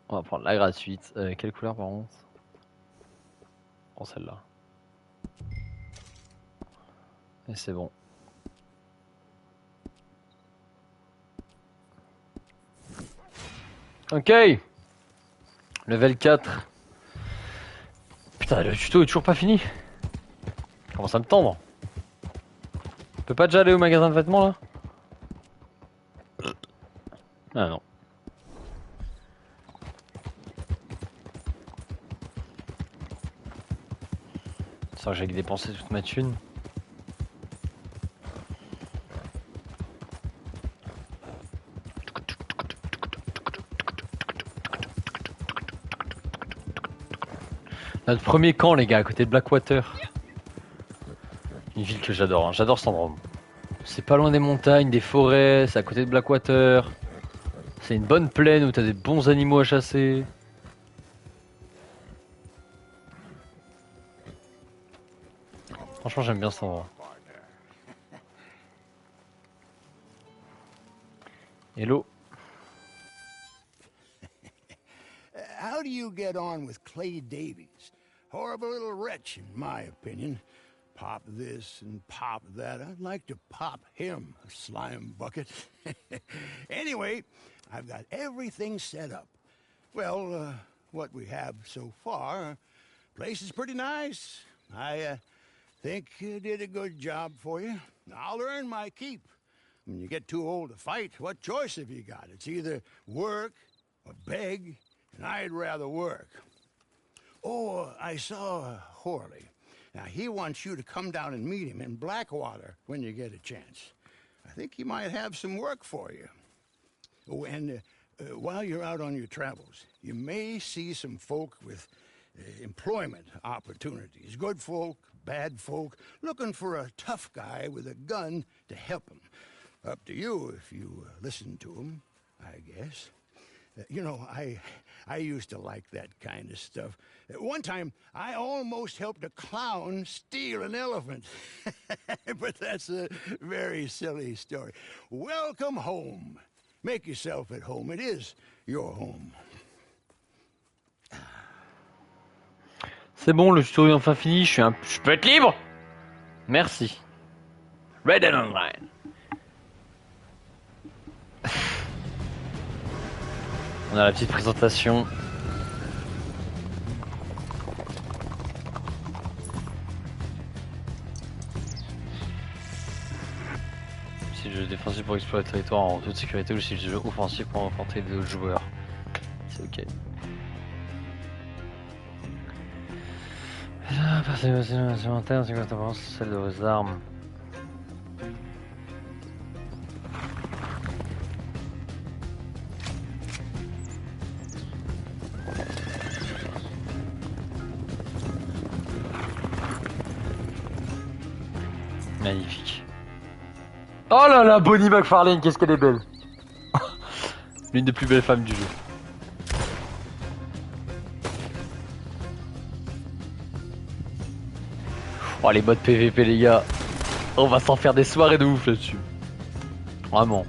On va prendre la gratuite. Quelle couleur par contre? Oh, celle-là. Et c'est bon. Ok. Level 4. Putain, le tuto est toujours pas fini. Commence à me tendre. On peut pas déjà aller au magasin de vêtements là? Ah non. C'est vrai que j'ai dépensé toute ma thune. Notre premier camp les gars, à côté de Blackwater. Une ville que j'adore, hein. J'adore cet endroit. C'est pas loin des montagnes, des forêts, c'est à côté de Blackwater. C'est une bonne plaine où t'as des bons animaux à chasser. Franchement j'aime bien cet endroit. Hello. How do you get on with Clay Davies? Horrible little wretch, in my opinion. Pop this and pop that. I'd like to pop him, a slime bucket. Anyway, I've got everything set up. Well, what we have so far, place is pretty nice. I think you did a good job for you. I'll earn my keep. When you get too old to fight, what choice have you got? It's either work or beg, and I'd rather work. Oh, I saw Horley. Now, he wants you to come down and meet him in Blackwater when you get a chance. I think he might have some work for you. Oh, and while you're out on your travels, you may see some folk with employment opportunities. Good folk, bad folk looking for a tough guy with a gun to help them. Up to you if you listen to them, I guess. You know, I used to like that kind of stuff. One time, I almost helped a clown steal an elephant. But that's a very silly story. Welcome home. Make yourself at home. It is your home. C'est bon, le tuto est enfin fini, je peux être libre. Merci. Red Dead Online. On a la petite présentation. Si le jeu défensif pour explorer le territoire en toute sécurité ou si le jeu offensif pour rencontrer d'autres joueurs. C'est ok. Personnalisation interne, c'est quoi ta préférence, celle de vos armes? Magnifique. Oh là là, Bonnie McFarlane, qu'est-ce qu'elle est belle. L'une des plus belles femmes du jeu. Oh les modes PVP les gars. On va s'en faire des soirées de ouf là-dessus. Vraiment.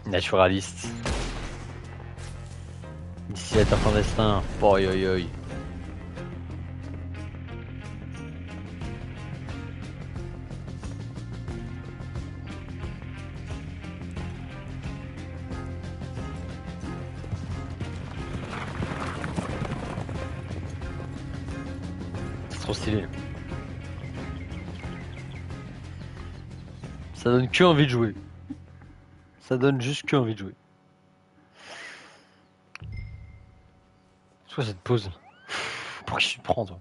Naturaliste. Ici est un clandestin. Oi oi oi. C'est trop stylé. Ça donne que envie de jouer. Ça donne juste que envie de jouer. C'est quoi cette pause? Pour qui tu te prends toi?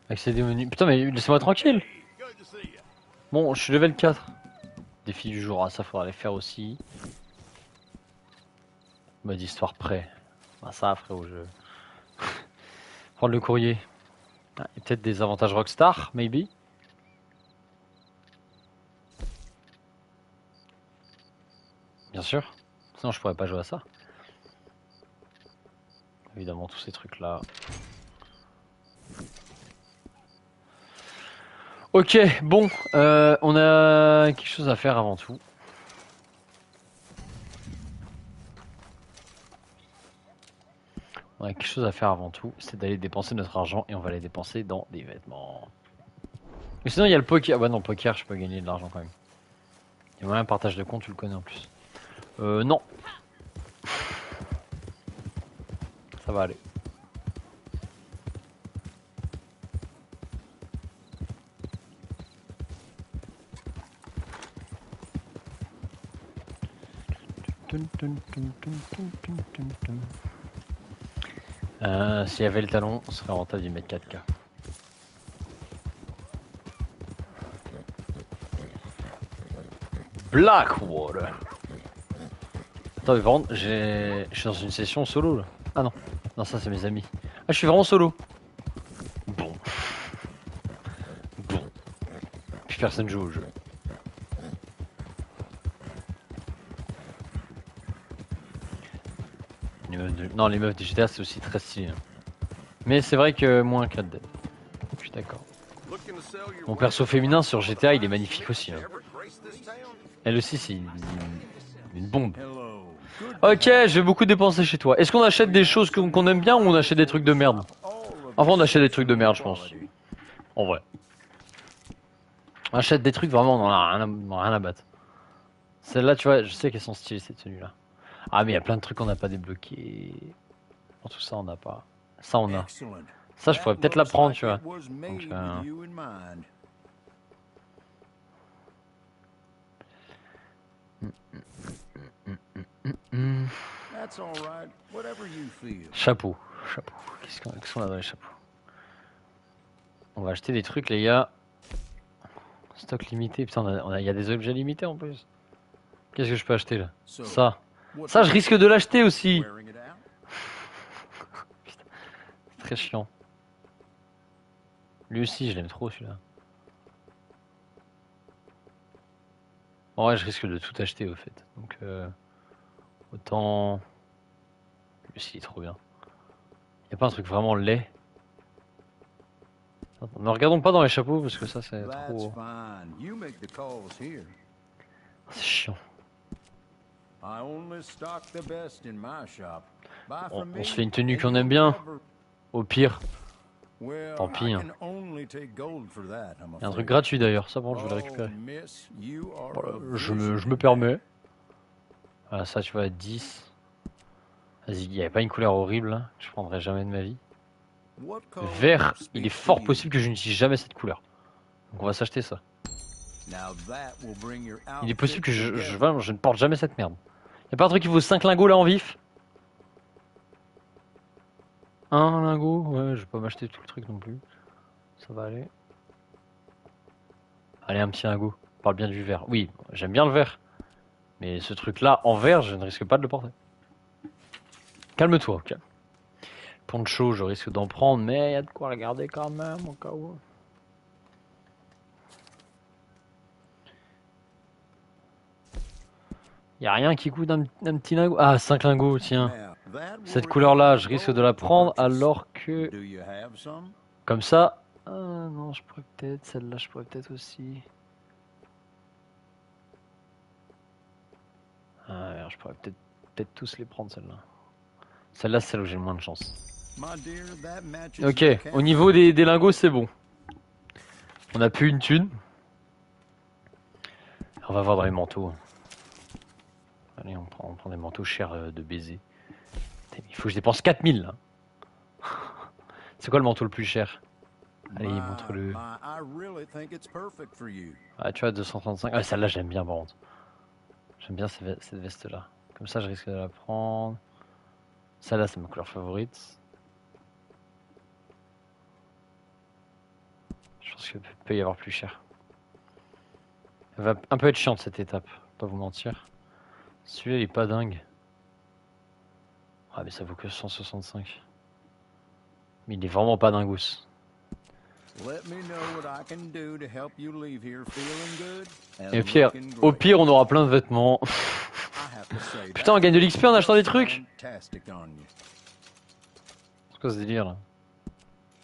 Accéder au menu. Putain mais laissez-moi tranquille. Bon, je suis level 4. Défi du jour, ah, ça faudra les faire aussi. Mode histoire prêt. Ah ça frérot, je... Prendre le courrier. Ah, et peut-être des avantages Rockstar, maybe. Bien sûr. Sinon je pourrais pas jouer à ça. Évidemment tous ces trucs là. Ok, bon, on a quelque chose à faire avant tout. On a quelque chose à faire avant tout, c'est d'aller dépenser notre argent et on va aller dépenser dans des vêtements. Mais sinon il y a le poker. Ah bah non, poker je peux gagner de l'argent quand même. Il y a même un partage de compte, tu le connais en plus. Non. Ça va aller. S'il y avait le talon, on serait rentable d'y mettre 4K. Blackwater. Attends, mais par contre, je suis dans une session solo là. Ah non, non ça c'est mes amis. Ah je suis vraiment solo. Bon. Bon. Puis personne joue au jeu. Non, les meufs des GTA c'est aussi très stylé. Hein. Mais c'est vrai que moins que Red Dead. Je suis d'accord. Mon perso féminin sur GTA il est magnifique aussi. Hein. Elle aussi c'est une bombe. Ok, je vais beaucoup dépenser chez toi. Est-ce qu'on achète des choses qu'on aime bien ou on achète des trucs de merde? Enfin on achète des trucs de merde je pense. En vrai. On achète des trucs vraiment on en a rien à battre. Celle-là tu vois, je sais qu'elles sont stylées ces tenues là. Ah mais il y a plein de trucs qu'on n'a pas débloqués. Bon, tout ça on n'a pas. Ça on a. Ça je pourrais peut-être la prendre tu vois. Donc, Chapeau, chapeau. Qu'est-ce qu'on a dans les chapeaux? On va acheter des trucs les gars. Stock limité, putain, il y a des objets limités en plus. Qu'est-ce que je peux acheter là? So, Ça. what Ça, je risque de l'acheter aussi. wearing it out? Très chiant. Lui aussi, je l'aime trop celui-là. En vrai, je risque de tout acheter au fait. Donc, autant. Lui aussi, il est trop bien. Y a pas un truc vraiment laid? Attends, ne regardons pas dans les chapeaux parce que ça, c'est That's trop. fine. You make the calls here. C'est chiant. I only stock the best in my shop. Buy On, from on me, se fait une tenue and qu'on you'll aime bien. never- Au pire, Well, Tant pis, I hein. can only take gold for that, I'm y a un truc afraid. gratuit d'ailleurs. Ça, bon, je vais le Oh, récupérer. miss, you are Voilà, a je me vision. permets. Voilà, ça, tu vois, 10. Vas-y, il n'y avait pas une couleur horrible hein, que je prendrais jamais de ma vie. What color Vert, il speaks est to fort you? possible que je n'utilise jamais cette couleur. Donc on va s'acheter ça. Now that will bring your Il est possible que outfit together. je ne porte jamais cette merde. Y a pas un truc qui vaut 5 lingots là en vif? Un lingot? Ouais, je vais pas m'acheter tout le truc non plus. Ça va aller. Allez, un petit lingot. On parle bien du vert. Oui, j'aime bien le vert. Mais ce truc-là, en vert, je ne risque pas de le porter. Calme-toi, ok. Poncho, je risque d'en prendre, mais il y a de quoi regarder quand même, au cas où. Y a rien qui coûte un petit lingot. Ah, 5 lingots, tiens. Now, that will Cette require couleur-là, je risque de la gold to prendre purchase. alors que... Do you have some? Comme ça... Ah non, je pourrais peut-être... Celle-là, je pourrais peut-être aussi... Ah, merde, je pourrais peut-être tous les prendre, celle-là. Celle-là, c'est celle où j'ai le moins de chance. My dear, that matches Ok, your au niveau countenance. des lingots, c'est bon. On a plus une thune. On va voir dans les manteaux. Allez, on prend des manteaux chers de baiser. Putain, il faut que je dépense 4000 là. C'est quoi le manteau le plus cher? Allez, My, montre-le. I really think it's perfect for you. Ah, tu vois, 235. Ah, celle-là, j'aime bien, par contre. J'aime bien cette veste-là. Comme ça, je risque de la prendre. Celle-là, c'est ma couleur favorite. Je pense qu'il peut y avoir plus cher. Elle va un peu être chiante cette étape, pas vous mentir. Celui-là, il est pas dingue. Ah, mais ça vaut que 165. Mais il est vraiment pas dingos. Let me know what I can do to help you leave here feeling good and Et pire, looking au great. pire, on aura plein de vêtements. I have to say, Putain, on that's gagne de l'XP en achetant des trucs. fantastic on you. C'est quoi ce délire là?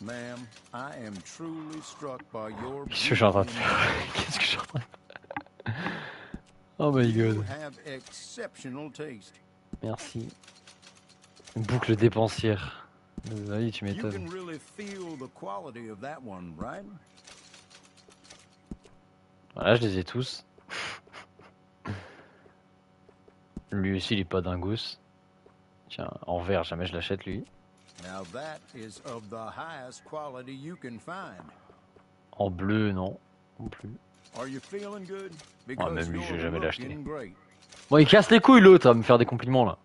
Ma'am, I am truly struck by your Qu'est-ce que je suis en train de beauty faire? Qu'est-ce que je suis en train de faire? Oh my and you god. have exceptional taste. Merci. Une boucle dépensière. Oui, tu You m'étonnes. can really feel the quality of that one, right? Voilà, je les ai tous. Lui aussi, il est pas dingos. Tiens, en vert, jamais je l'achète lui. Now that is of the highest quality you can find. En bleu, non. Non plus. Are you feeling good? Because même lui, je vais you're jamais l'acheter. looking great. Bon, il casse les couilles l'autre à me faire des compliments là.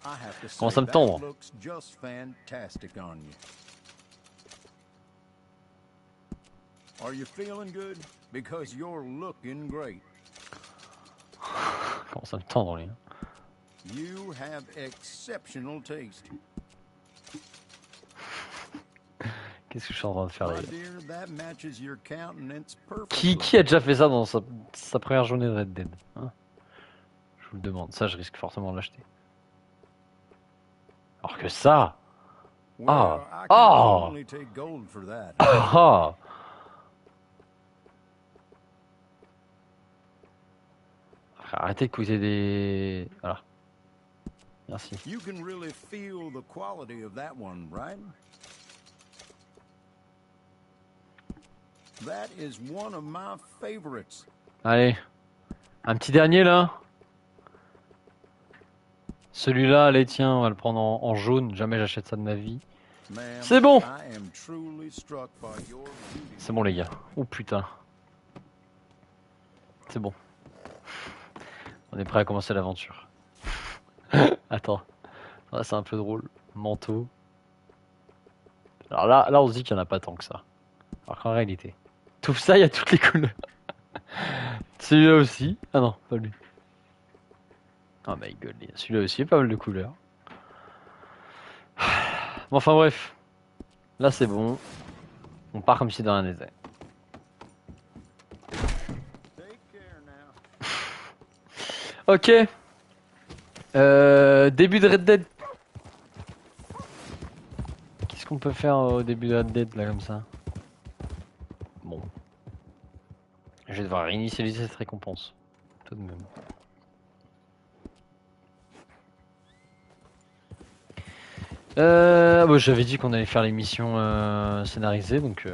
I have to Commence say, à me that tendre. looks just fantastic on you. Are you feeling good? Because you're looking great. Commence à me tendre lui. You have exceptional taste. Qu'est-ce que je suis en train de faire My les gars? dear, that matches your countenance perfectly. Qui a déjà fait ça dans sa première journée de Red Dead hein? Je vous le demande. Ça, je risque fortement de l'acheter. Alors que ça... Well, I can Ah. only take gold for that. Ah! Arrêtez de coûter des... Voilà. Merci. You can really feel the quality of that one, right? That is one of my favorites. Allez. Un petit dernier là. Celui-là, allez tiens, on va le prendre en jaune. Jamais j'achète ça de ma vie. Ma'am, C'est bon. I am truly struck by your beauty. C'est bon les gars. Oh putain. C'est bon. On est prêt à commencer l'aventure. Attends. Là, c'est un peu drôle. Manteau. Alors là, on se dit qu'il n'y en a pas tant que ça. Alors qu'en réalité, tout ça, il y a toutes les couleurs. celui-là aussi. Ah non, pas lui. Oh my god, celui-là aussi, pas mal de couleurs. Bon, enfin bref. Là c'est bon. On part comme si de rien n'était. Ok. Début de Red Dead. Qu'est-ce qu'on peut faire au début de Red Dead là comme ça? Bon. Je vais devoir réinitialiser cette récompense. Tout de même. Bon, j'avais dit qu'on allait faire l'émission scénarisée, donc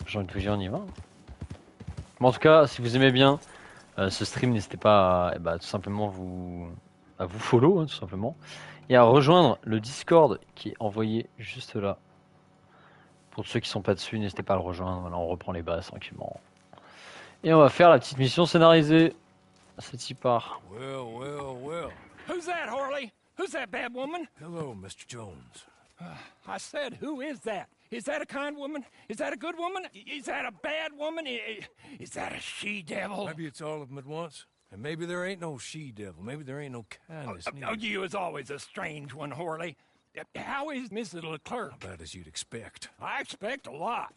j'ai envie de vous dire on y va. Bon, en tout cas, si vous aimez bien ce stream, n'hésitez pas à tout simplement à vous follow, hein, tout simplement, et à rejoindre le Discord qui est envoyé juste là. Pour ceux qui sont pas dessus, n'hésitez pas à le rejoindre. Voilà, on reprend les bases tranquillement. Et on va faire la petite mission scénarisée. C'est y part. Well, well, well. Who's that, Harley? Who's that bad woman? Hello, Mr. Jones. I said, who is that? Is that a kind woman? Is that a good woman? Is that a bad woman? Is that a she-devil? Maybe it's all of them at once. And maybe there ain't no she-devil. Maybe there ain't no kindness neither. You is always a strange one, Harley. How is Mrs. Leclerc? About as you'd expect. I expect a lot.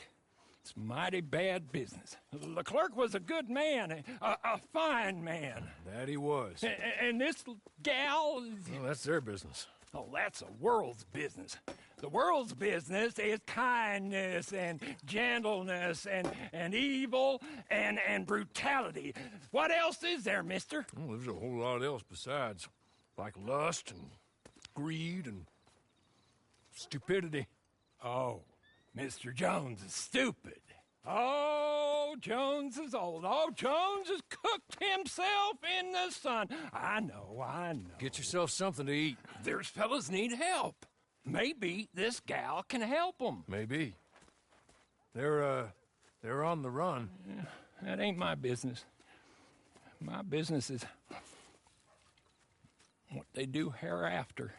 It's mighty bad business. Leclerc was a good man, a fine man. That he was. And this gal... Well, that's their business. Oh, that's the world's business. The world's business is kindness and gentleness and evil and brutality. What else is there, mister? Well, there's a whole lot else besides. Like lust and greed and stupidity. Oh, Mr. Jones is stupid. Oh, Jones is old. Oh, Jones has cooked himself in the sun. I know. Get yourself something to eat. There's fellas need help. Maybe this gal can help them. Maybe. They're on the run. That ain't my business. My business is what they do hereafter.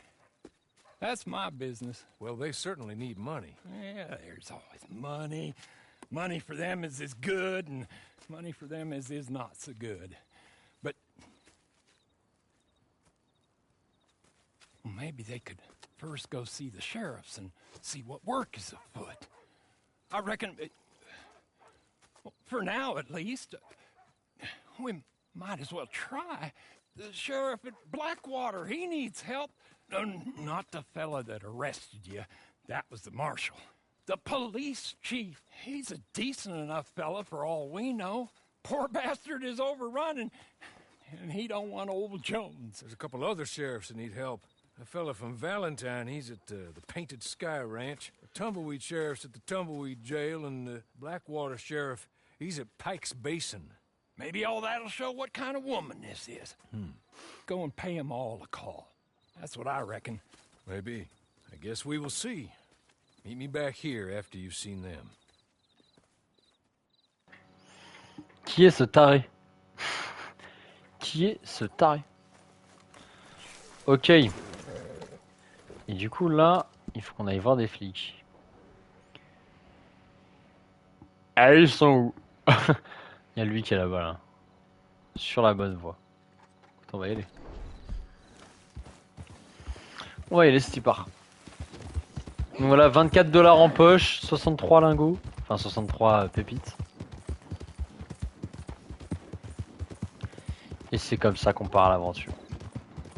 That's my business. Well, they certainly need money. Yeah, there's always money. Money for them is good, and money for them is not so good. But maybe they could first go see the sheriffs and see what work is afoot. I reckon, for now at least, we might as well try. The sheriff at Blackwater, he needs help. Not the fella that arrested you. That was the marshal. The police chief. He's a decent enough fella for all we know. Poor bastard is overrun, and he don't want old Jones. There's a couple other sheriffs that need help. A fella from Valentine, he's at the Painted Sky Ranch. The Tumbleweed sheriff's at the Tumbleweed Jail, and the Blackwater sheriff, he's at Pike's Basin. Maybe all that'll show what kind of woman this is. Go and pay them all a call. That's what I reckon. Maybe. I guess we will see. Meet me back here after you've seen them. Qui est ce taré? Qui est ce taré? Ok. Et du coup là, il faut qu'on aille voir des flics. Ah, ils sont où? Il y a lui qui est là-bas là. Sur la bonne voie. Écoute, on va y aller. On va y aller, c'est part. Donc voilà, 24 $ en poche, 63 lingots, enfin 63 pépites. Et c'est comme ça qu'on part à l'aventure.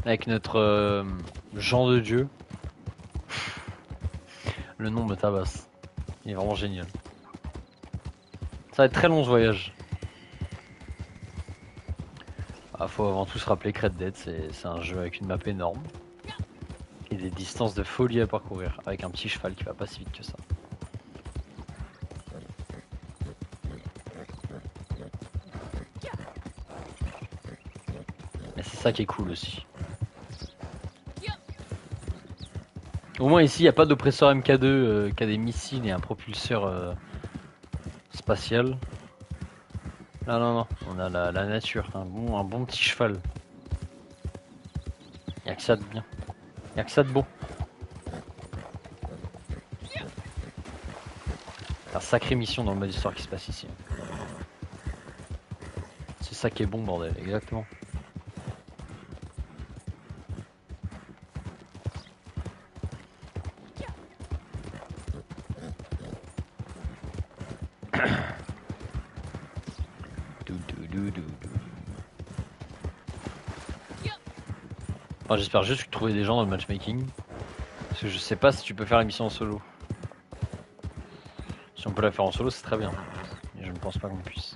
Avec notre Jean de Dieu. Le nom me tabasse. Il est vraiment génial. Ça va être très long ce voyage. Ah, faut avant tout se rappeler que Red Dead c'est un jeu avec une map énorme. Et des distances de folie à parcourir avec un petit cheval qui va pas si vite que ça. Et c'est ça qui est cool aussi. Au moins ici il n'y a pas d'oppresseur MK2 qui a des missiles et un propulseur spatial. Là non, on a la nature, un bon petit cheval. Il n'y a que ça de bien. Y'a que ça de bon. C'est une sacrée mission dans le mode histoire qui se passe ici. C'est ça qui est bon, bordel, exactement. Enfin, j'espère juste que trouver des gens dans le matchmaking. Parce que je sais pas si tu peux faire la mission en solo. Si on peut la faire en solo, c'est très bien. Mais je ne pense pas qu'on puisse.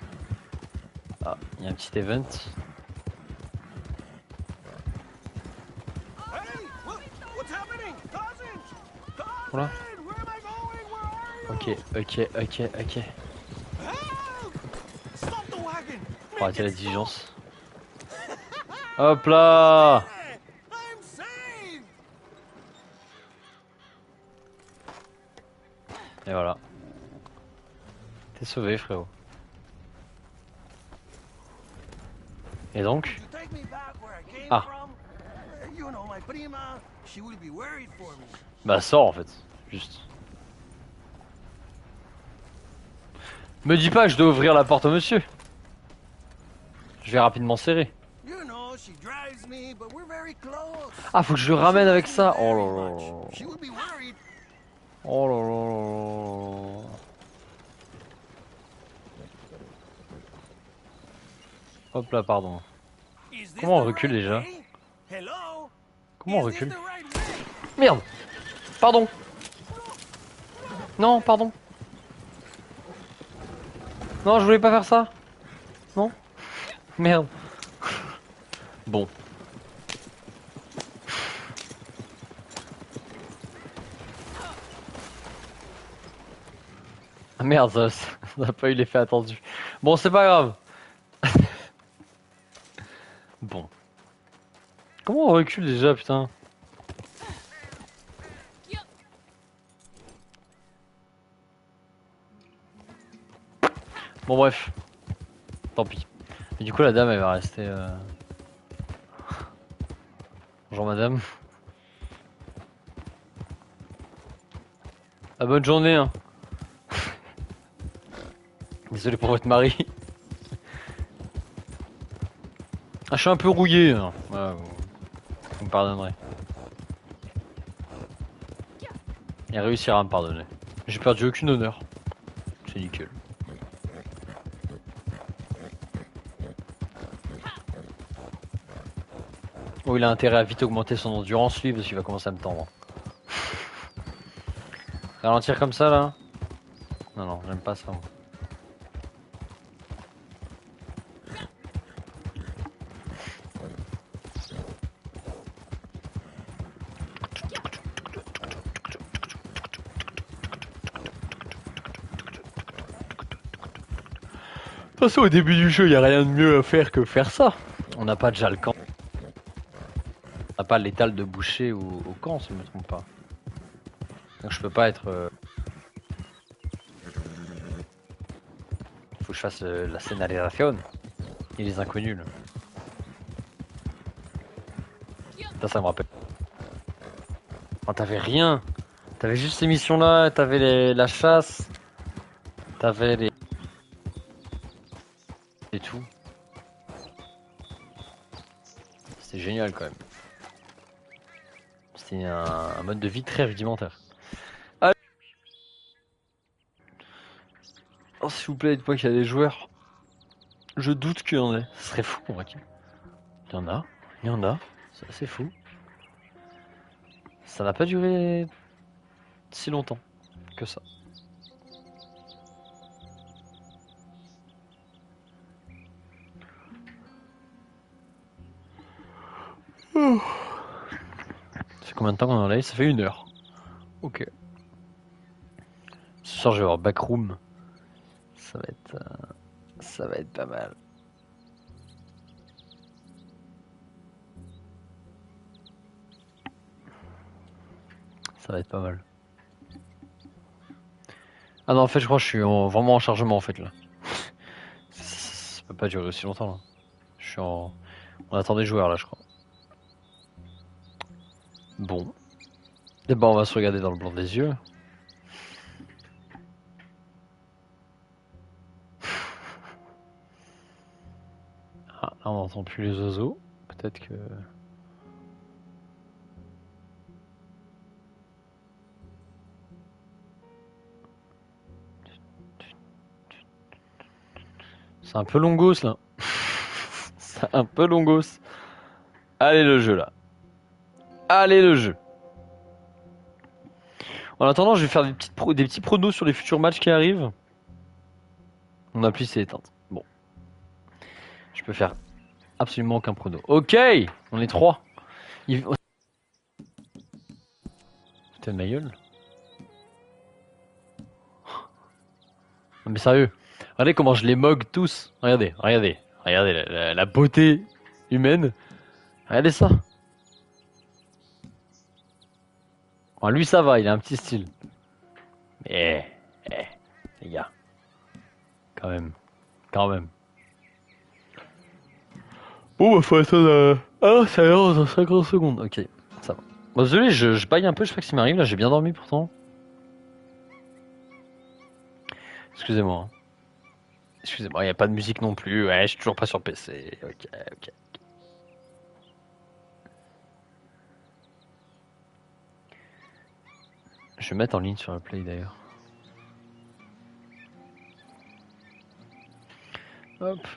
Ah, il y a un petit event. Voilà. Ok. Faut arrêter la diligence. Hop là! Et voilà. T'es sauvé, frérot. Et donc? Ah. Bah sors en fait, juste. Me dis pas que je dois ouvrir la porte au monsieur. Je vais rapidement serrer. Ah, faut que je le ramène avec ça. Oh là là. Oh là là. Hop là, pardon. Comment on recule déjà? Comment on recule? Merde! Pardon! Non, pardon! Non, je voulais pas faire ça! Non? Merde! Bon. Ah merde, ça n'a pas eu l'effet attendu. Bon, c'est pas grave. Bon. Comment on recule déjà, putain? Bon, bref. Tant pis. Et du coup, la dame, elle va rester... Bonjour, madame. Ah, bonne journée, hein. Désolé pour votre mari. Ah, je suis un peu rouillé. Hein. Ouais, vous me pardonnerez. Il réussira à me pardonner. J'ai perdu aucune honneur. C'est nickel. Oh, il a intérêt à vite augmenter son endurance, lui, parce qu'il va commencer à me tendre. Ralentir comme ça, là? Non, non, j'aime pas ça. Moi. De toute façon, au début du jeu, il n'y a rien de mieux à faire que faire ça. On n'a pas déjà le camp. On n'a pas l'étal de boucher au camp, si je ne me trompe pas. Donc je peux pas être... Faut que je fasse la scénarisation. Et les inconnus, là. Ça me rappelle. Oh, t'avais rien. T'avais juste ces missions-là, t'avais la chasse. T'avais les... Et tout. C'était génial quand même. C'était un mode de vie très rudimentaire. Allez. Oh, s'il vous plaît, dites-moi qu'il y a des joueurs. Je doute qu'il y en ait. Ce serait fou, on va dire. Il y en a. C'est assez fou. Ça n'a pas duré si longtemps que ça. C'est combien de temps qu'on est en live? Ça fait 1 heure. Ok. Ce soir je vais avoir Backroom. Ça va être pas mal. Ça va être pas mal. Ah non, en fait je crois que je suis vraiment en chargement en fait là. Ça peut pas durer aussi longtemps là. Je suis en... On attend des joueurs là je crois. Bon. Et ben on va se regarder dans le blanc des yeux. Ah, on n'entend plus les oiseaux. Peut-être que... C'est un peu longos là. C'est un peu longos. Allez le jeu là. Allez le jeu. En attendant, je vais faire des petits pronos sur les futurs matchs qui arrivent. Mon appli s'est éteinte. Bon. Je peux faire absolument aucun prono. Ok, on est 3. Putain de ma gueule. Non mais sérieux. Regardez comment je les mogue tous. Regardez, regardez. Regardez la beauté humaine. Regardez ça. Bon, lui ça va, il a un petit style. Mais, les gars. Quand même. Quand même. Bon, bah faut attendre. Ah, ça a l'air dans 50 secondes. Ok, ça va. Bon, désolé, je baille un peu, je sais pas ce qui m'arrive là, j'ai bien dormi pourtant. Excusez-moi. Hein. Excusez-moi, il n'y a pas de musique non plus. Ouais, je suis toujours pas sur PC. Ok, ok. Je vais mettre en ligne sur le Play d'ailleurs. Hop.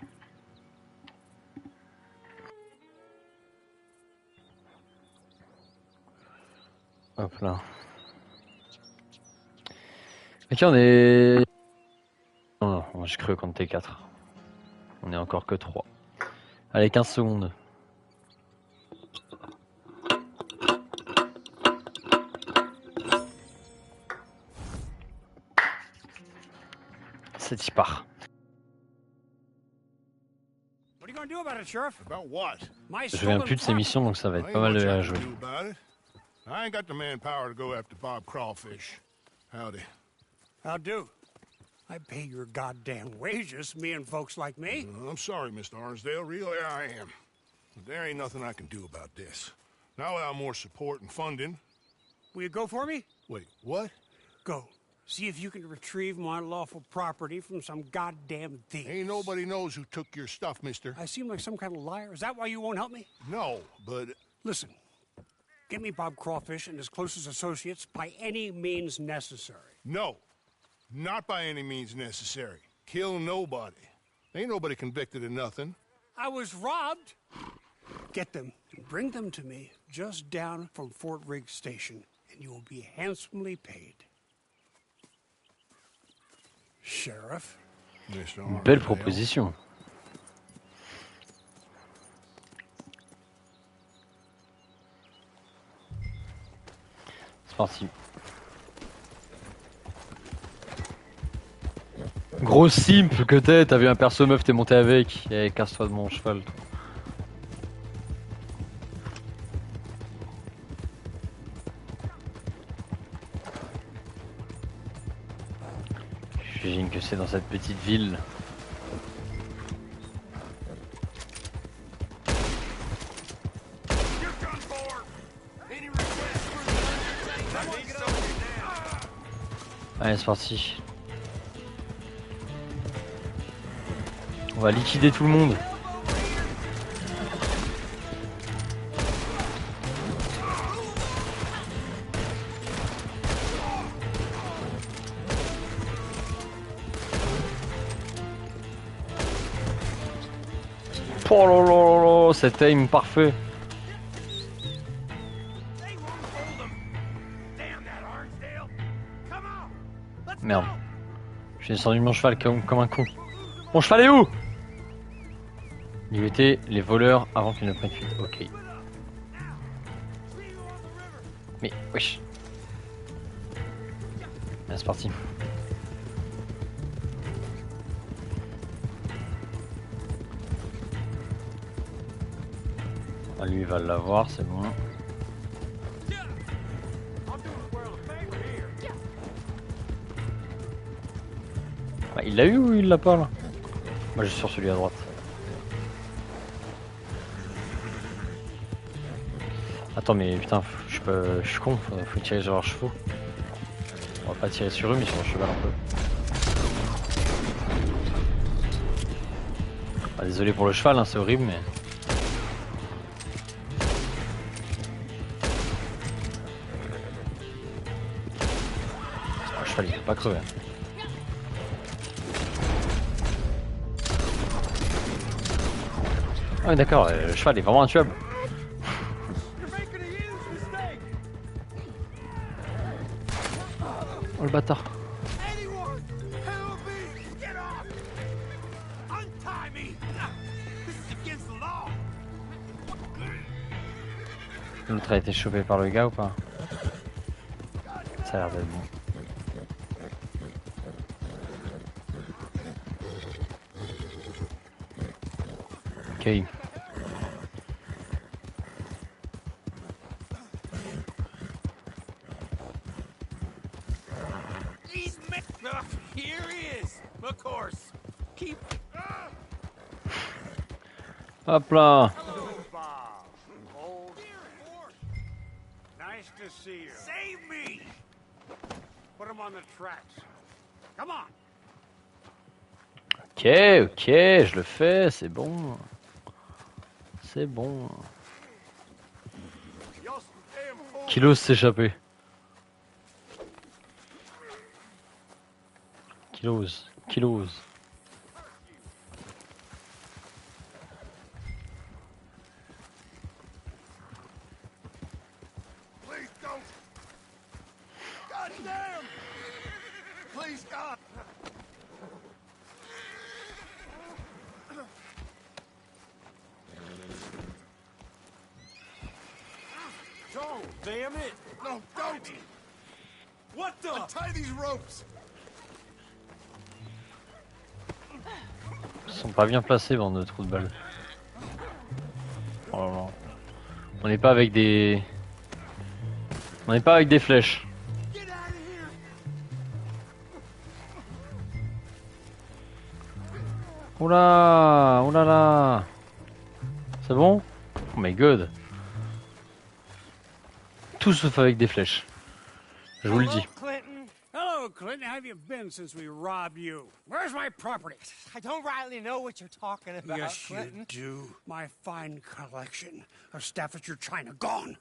Hop là. Ok, on est... Non, non, j'ai cru qu'on était 4. On est encore que 3. Allez, 15 secondes. C'est y part. What are you gonna do about it, Sheriff? About what? My Je viens plus de ces missions, donc ça va être pas mal à jouer. I ain't got the manpower to go after Bob Crawfish. Howdy. How do? I pay your goddamn wages, me and folks like me. I'm sorry, Mr. Arnsdale. Really, I am. But there ain't nothing I can do about this. Now without more support and funding... Will you go for me? Wait, what? Go. See if you can retrieve my lawful property from some goddamn thief. Ain't nobody knows who took your stuff, mister. I seem like some kind of liar. Is that why you won't help me? No, but... Listen. Get me Bob Crawfish and his closest associates by any means necessary. No. Not by any means necessary. Kill nobody. Ain't nobody convicted of nothing. I was robbed. Get them and bring them to me just down from Fort Riggs Station, and you will be handsomely paid. Sheriff. Une belle proposition. C'est parti. Gros simp que t'as vu un perso meuf, t'es monté avec. Eh, casse-toi de mon cheval. Toi. J'imagine que c'est dans cette petite ville. Allez, c'est parti. On va liquider tout le monde. Oh là là là, cet aim parfait. Merde. J'ai descendu mon cheval comme un con. Mon cheval est où? Limiter les voleurs avant qu'ils ne prennent fuite. Ok. Mais, wesh. Allez, c'est parti. Ah, lui, il va l'avoir, c'est bon. Bah, il l'a eu ou il l'a pas là? Moi, je suis sur celui à droite. Attends, mais putain, je suis con, faut tirer sur leurs chevaux. On va pas tirer sur eux, mais sur le cheval un peu. Ah, désolé pour le cheval, hein, c'est horrible, mais... Le cheval il peut pas crever. Ah ouais, d'accord, le cheval est vraiment intuable. Oh le bâtard. L'autre a été chopé par le gars ou pas? Ça a l'air d'être bon. Ok. Here he is, of course. Keep. Hop là. Hello, Bob. Old. Nice to see you. Save me! Put him on the tracks. Come on. Ok, ok, je le fais, c'est bon. C'est bon. Kilos s'échapper. Kilos, kilos. Please don't. God damn! Please, God. Don't, damn it! No, don't! What the? Untie these ropes! Ils sont pas bien placés, bande de trous de balles. Oh là là. On n'est pas avec des... On n'est pas avec des flèches. Oula, oula là. C'est bon? Oh my god. Tout sauf avec des flèches. Je vous le dis. Clinton. Hello, Clinton. How have you been since we robbed you? Where's my property? I don't rightly know what you're talking about, Yes, Clinton. you do. My fine collection of Staffordshire china gone.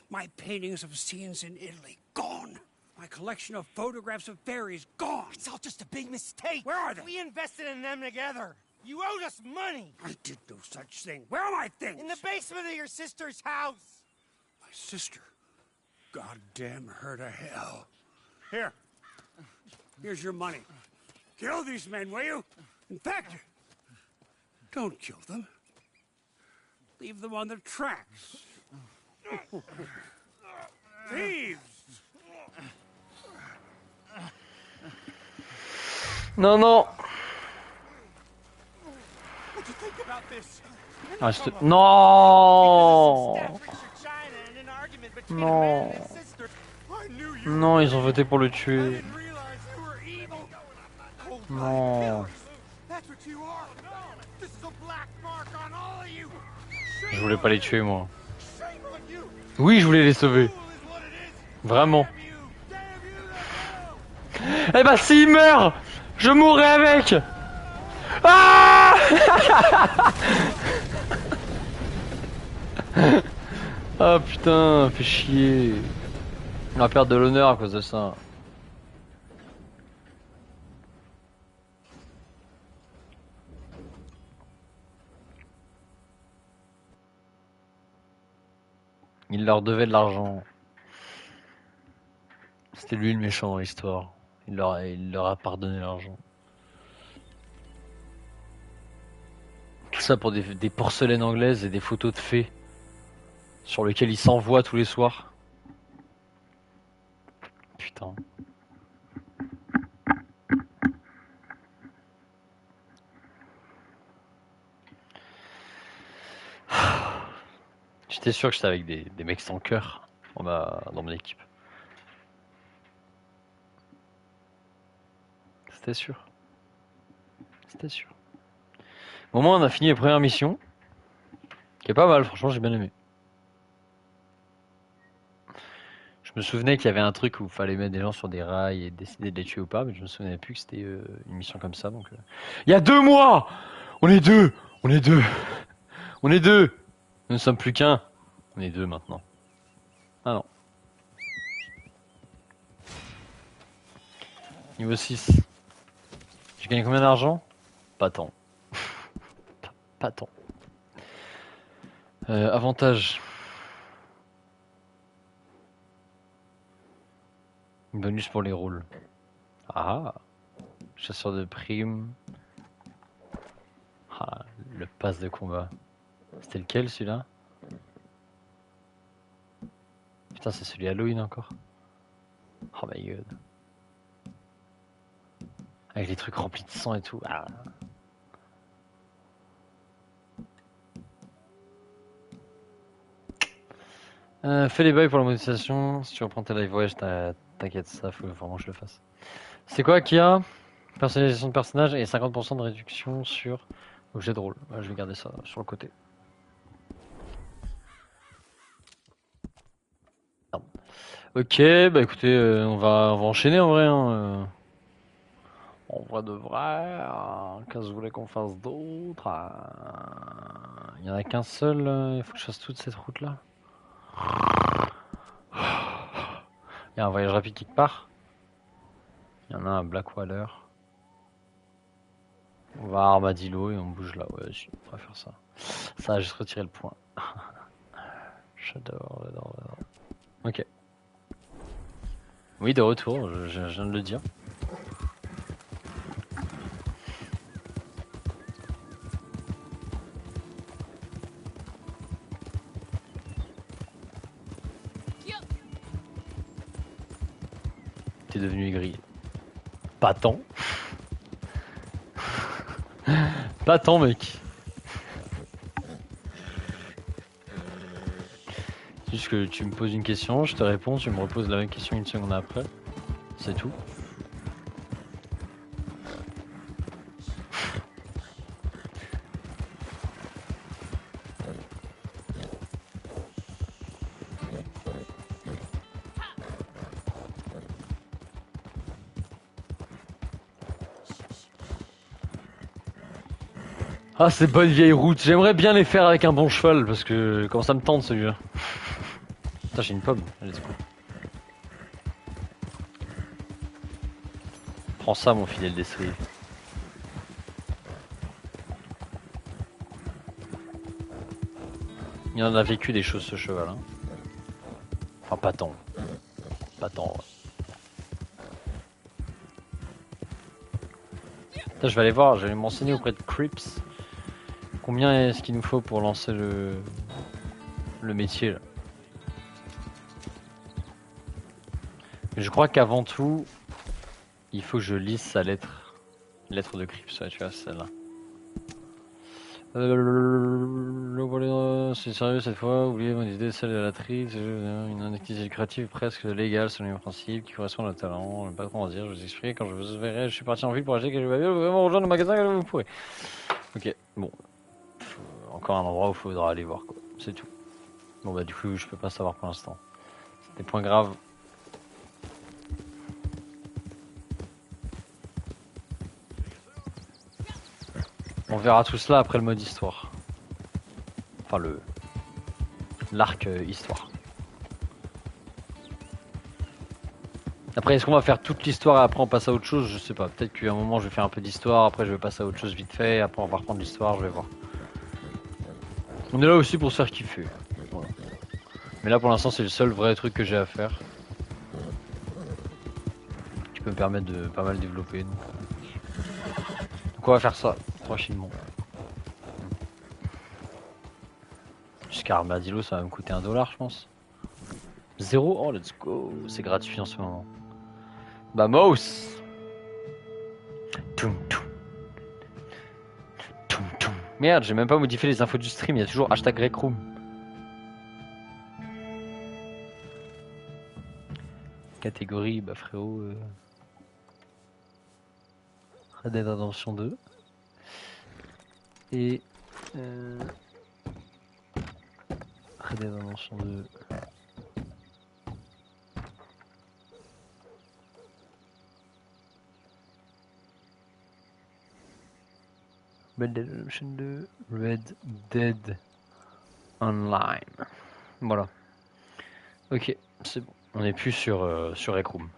My paintings of scenes in Italy gone. My collection of photographs of fairies gone. It's all just a big mistake. Where are they? We invested in them together. You owed us money. I did no such thing. Where are my things? In the basement of your sister's house. My sister. Goddamn her to hell. Here. Here's your money. Kill these men, will you? In fact, don't kill them. Leave them on the tracks. Thieves! Non, non. What'd you think about this? Ah, je te... Non. Non. Non, ils ont voté pour le tuer. Non. Je voulais pas les tuer, moi. Oui, je voulais les sauver. Vraiment. Eh ben, s'il meurt, je mourrai avec. Ah. Ah putain, fait chier. On va perdre de l'honneur à cause de ça. Il leur devait de l'argent. C'était lui le méchant dans l'histoire. Il leur a pardonné l'argent. Tout ça pour des porcelaines anglaises et des photos de fées sur lesquelles ils s'envoient tous les soirs. Putain. J'étais sûr que j'étais avec des mecs sans cœur dans mon équipe. C'était sûr. C'était sûr. Au moins on a fini les premières missions. Qui est pas mal, franchement j'ai bien aimé. Je me souvenais qu'il y avait un truc où il fallait mettre des gens sur des rails et décider de les tuer ou pas, mais je me souvenais plus que c'était une mission comme ça. Donc, il y a 2 mois, on est deux, On est deux. On est deux. Nous ne sommes plus qu'un. On est deux maintenant. Ah non. Niveau 6. J'ai gagné combien d'argent? Pas tant. Pas tant. Avantage. Bonus pour les rôles. Ah. Chasseur de primes. Ah, le pass de combat. C'était lequel celui-là? Putain, c'est celui Halloween encore. Oh my god. Avec les trucs remplis de sang et tout. Ah. Fais les bails pour la monétisation. Si tu reprends tes live voyage, t'inquiète, ça faut vraiment que je le fasse. C'est quoi qu'il y a? Personnalisation de personnage et 50% de réduction sur objet de rôle. Ouais, je vais garder ça sur le côté. Pardon. Ok, bah écoutez, on va enchaîner en vrai. Hein. En vrai de vrai, qu'est-ce que vous voulez qu'on fasse d'autre? Il n'y en a qu'un seul, il faut que je fasse toute cette route là. Il y a un voyage rapide quelque part. Il y en a un à Blackwater. On va à Armadillo et on bouge là. Ouais, si, on va faire ça. Ça va juste retirer le point. J'adore. Ok. Oui, de retour, je viens de le dire. T'es devenu aigri. Pas tant. Pas tant, mec. Juste que tu me poses une question, je te réponds, tu me reposes la même question une seconde après. C'est tout. Ah, ces bonnes vieilles routes. J'aimerais bien les faire avec un bon cheval parce que quand ça me tente celui-là. Putain, j'ai une pomme. Let's go. Prends ça, mon fidèle destrier. Il en a vécu des choses ce cheval. Hein. Enfin, pas tant. Pas tant. Ouais. Putain, je vais aller voir, je vais m'enseigner auprès de Crips. Combien est-ce qu'il nous faut pour lancer le métier là? Je crois qu'avant tout, il faut que je lise sa lettre. Lettre de Crips, ouais, tu vois, celle-là. C'est sérieux cette fois, oubliez mon idée, celle de la triche, une activité lucrative presque légale selon les principes qui correspondent au talent. Je ne sais pas comment dire, je vous explique, quand je vous verrai, je suis parti en ville pour acheter quelque chose, vraiment rejoindre le magasin que vous pourrez. Ok, bon. Encore un endroit où il faudra aller voir, quoi. C'est tout. Bon bah du coup, je peux pas savoir pour l'instant. Des points graves. On verra tout cela après le mode histoire. Enfin l'arc histoire. Après, est-ce qu'on va faire toute l'histoire et après on passe à autre chose? Je sais pas. Peut-être qu'à un moment je vais faire un peu d'histoire, après je vais passer à autre chose vite fait, après on va reprendre l'histoire, je vais voir. On est là aussi pour se faire kiffer. Voilà. Mais là pour l'instant c'est le seul vrai truc que j'ai à faire. Qui peut me permettre de pas mal développer. Donc on va faire ça tranquillement. Jusqu'à Armadillo ça va me coûter $1 je pense. 0? Oh let's go. C'est gratuit en ce moment. Bah mouse. Merde, j'ai même pas modifié les infos du stream, il y a toujours hashtag Recroom. Catégorie, bah frérot. Red Dead Redemption 2. Et. Red Dead Redemption 2. Red Dead Redemption 2, Red Dead Online. Voilà. Ok, c'est bon. On est plus sur Rec Room.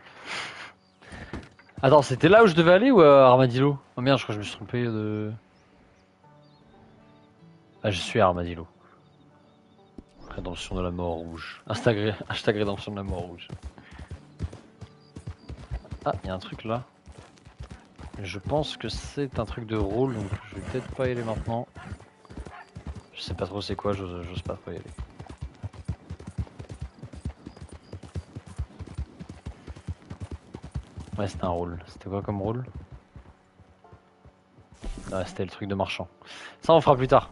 Attends, c'était là où je devais aller ou à Armadillo? Oh merde, je crois que je me suis trompé de... Ah, je suis à Armadillo. Rédemption de la mort rouge. Hashtag rédemption de la mort rouge. Ah, il y a un truc là. Je pense que c'est un truc de rôle, donc je vais peut-être pas y aller maintenant. Je sais pas trop c'est quoi, j'ose pas trop y aller. Ouais, c'était un rôle. C'était quoi comme rôle? Ah, c'était le truc de marchand. Ça, on fera plus tard.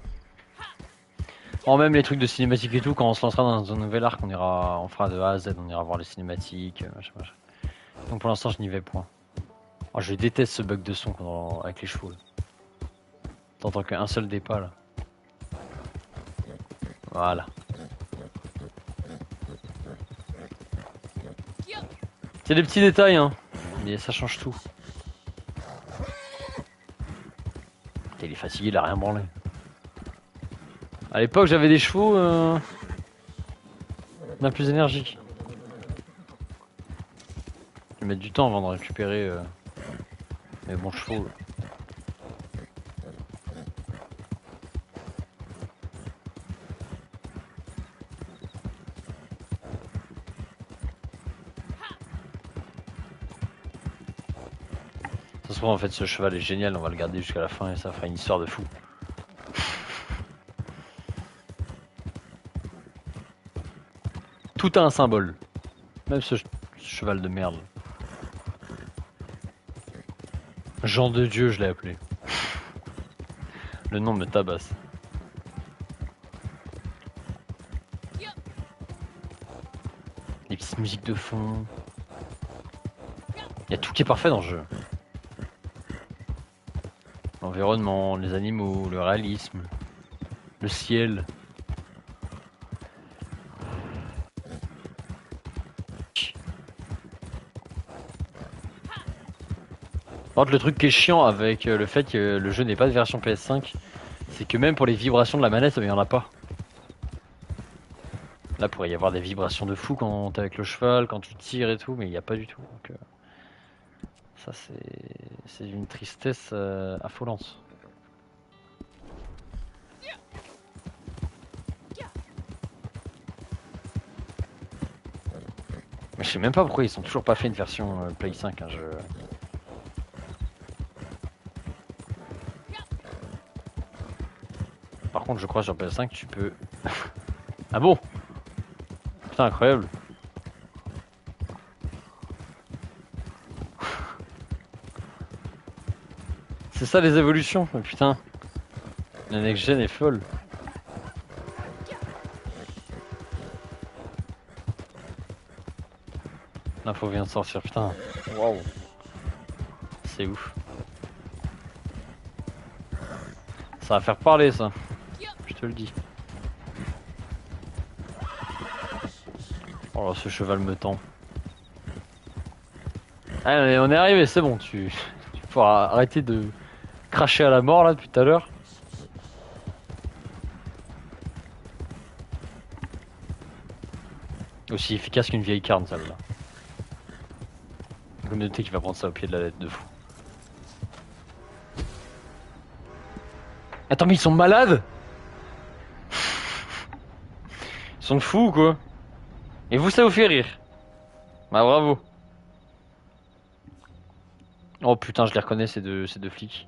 Oh, même les trucs de cinématique et tout, quand on se lancera dans un nouvel arc, on fera de A à Z, on ira voir les cinématiques, machin, machin. Donc pour l'instant, je n'y vais point. Oh, je déteste ce bug de son avec les chevaux. Là. T'entends qu'un seul des pas là. Voilà. C'est des petits détails, hein. Mais ça change tout. Putain, il est fatigué, il a rien branlé. À l'époque, j'avais des chevaux bien plus énergiques. Je vais mettre du temps avant de récupérer mes bons chevaux. Là. Ça se trouve, en fait, ce cheval est génial, on va le garder jusqu'à la fin et ça fera une histoire de fou. Tout a un symbole. Même ce cheval de merde. Jean de Dieu, je l'ai appelé. Le nom me tabasse. Les petites musiques de fond. Il y a tout qui est parfait dans le jeu. L'environnement, les animaux, le réalisme, le ciel. Par contre, le truc qui est chiant avec le fait que le jeu n'ait pas de version PS5, c'est que même pour les vibrations de la manette, il n'y en a pas. Là, pourrait y avoir des vibrations de fou quand t'es avec le cheval, quand tu tires et tout, mais il n'y a pas du tout. Donc, ça, c'est une tristesse affolante. Mais je sais même pas pourquoi ils ont toujours pas fait une version Play 5. Hein, Par contre, je crois sur PS5 tu peux. Ah bon? Putain, incroyable. C'est ça les évolutions, oh, putain. La next gen est folle. L'info vient de sortir, putain. Waouh. C'est ouf. Ça va faire parler ça. Je te le dis. Oh là, ce cheval me tend. Ah, mais on est arrivé, c'est bon. Tu pourras arrêter de cracher à la mort là depuis tout à l'heure. Aussi efficace qu'une vieille carne celle-là. La communauté qui va prendre ça au pied de la lettre de fou. Attends, mais ils sont malades? Ils sont fous ou quoi? Et vous, ça vous fait rire? Bah bravo. Oh putain, je les reconnais ces deux flics.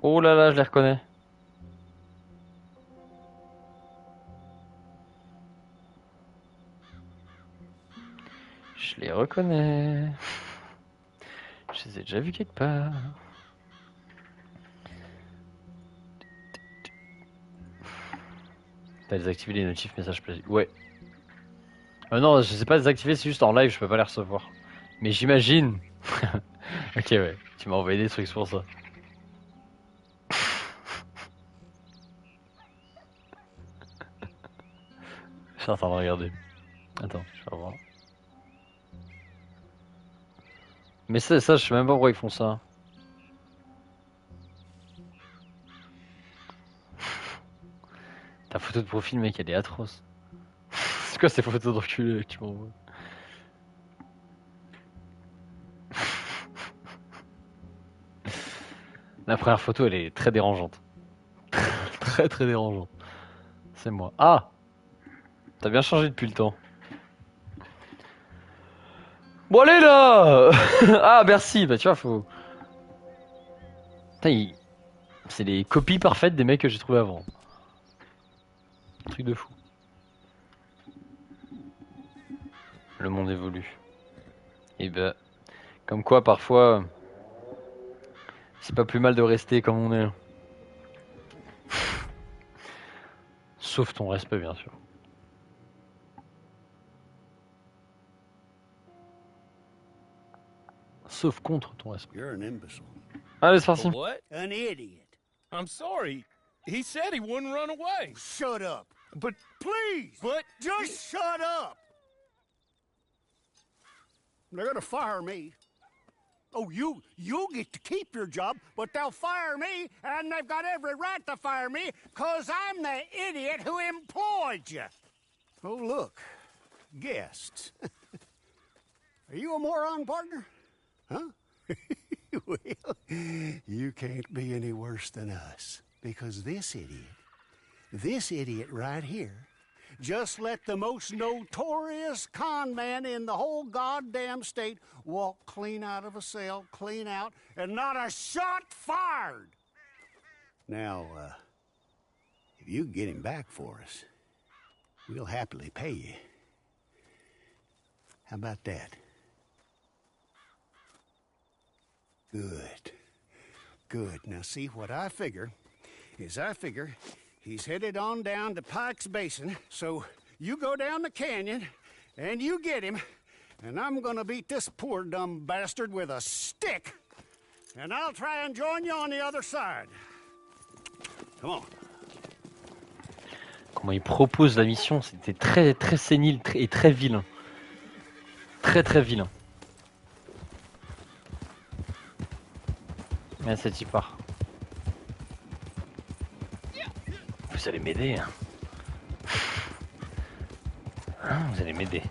Oh là là, je les reconnais. Je les reconnais. Je les ai déjà vus quelque part. T'as désactivé les notifs messages plaisibles. Ouais. Non, je sais pas désactiver, c'est juste en live, je peux pas les recevoir. Mais j'imagine. Ok, ouais. Tu m'as envoyé des trucs pour ça. Je suis en train de regarder. Attends, je vais voir. Mais ça, je sais même pas pourquoi ils font ça. Ta photo de profil, mec, elle est atroce. C'est quoi ces photos d'enculé que tu m'envoies? La première photo, elle est très dérangeante. Très dérangeante. C'est moi. Ah! T'as bien changé depuis le temps. Bon allez là. Ah merci, bah tu vois faut... Putain, c'est les copies parfaites des mecs que j'ai trouvé avant. Un truc de fou. Le monde évolue. Et bah, comme quoi parfois, c'est pas plus mal de rester comme on est. Sauf ton respect bien sûr. Sauf contre ton respect. You're an imbecile. Allez, c'est parti. What? An idiot. I'm sorry. He said he wouldn't run away. Shut up. But Please. But- Just shut up. They're gonna fire me. Oh, you get to keep your job, but they'll fire me, and they've got every right to fire me, 'cause I'm the idiot who employed you. Oh, look. Guests. Are you a moron, partner? Huh? Well, you can't be any worse than us, because this idiot right here, just let the most notorious con man in the whole goddamn state walk clean out of a cell, clean out, and not a shot fired. Now, if you get him back for us, we'll happily pay you. How about that? Good. Good. Now, see, what I figure is he's headed on down to Pike's Basin, so you go down the canyon, and you get him, and I'm gonna beat this poor dumb bastard with a stick, and I'll try and join you on the other side. Come on. Comment il propose la mission, c'était très sénile et très vilain. Très vilain. Mais c'est y part. Vous allez m'aider, hein. Hein, vous allez m'aider.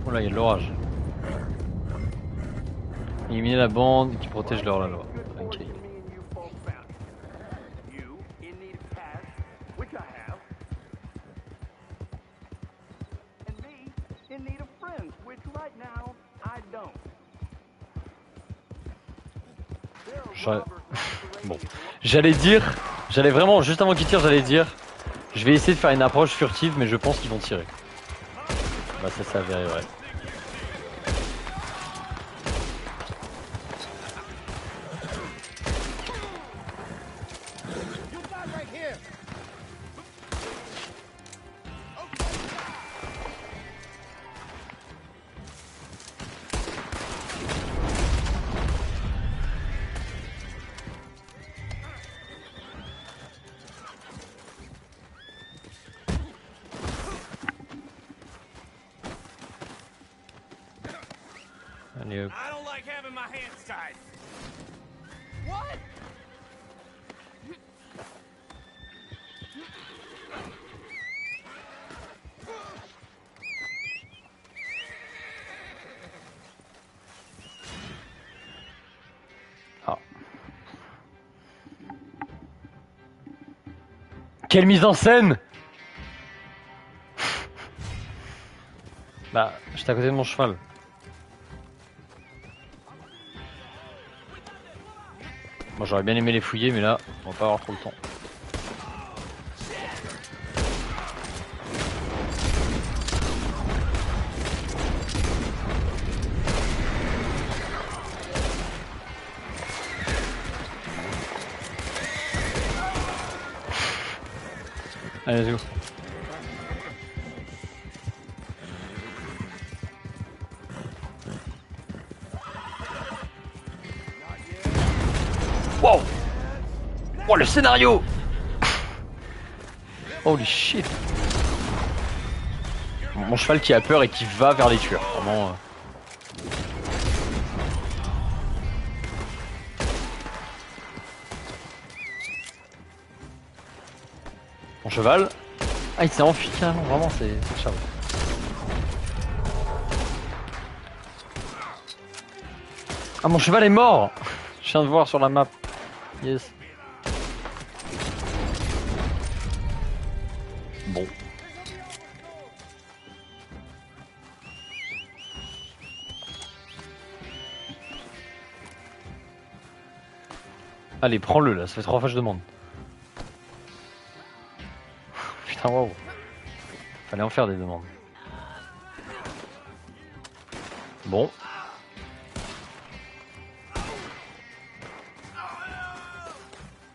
Oh là, il y a de l'orage. Éliminer la bande qui protège leur la loi. Ok. Bon, j'allais vraiment, juste avant qu'ils tirent, j'allais dire, je vais essayer de faire une approche furtive, mais je pense qu'ils vont tirer. Bah ça s'est avéré vrai. Allez hop. I don't like having my hands tied. What? Ah. Quelle mise en scène! Bah, j'étais à côté de mon cheval. Moi j'aurais bien aimé les fouiller, mais là, on va pas avoir trop le temps. Allez, let's go. Wow! Oh le scénario! Holy shit! Mon cheval qui a peur et qui va vers les tueurs. Vraiment. Mon cheval. Ah, il s'est enfui carrément, vraiment, c'est charmant. Ah, mon cheval est mort. Je viens de voir sur la map. Yes. Bon. Allez, prends-le là, ça fait 3 fois que je demande. Putain, waouh. Fallait en faire des demandes. Bon.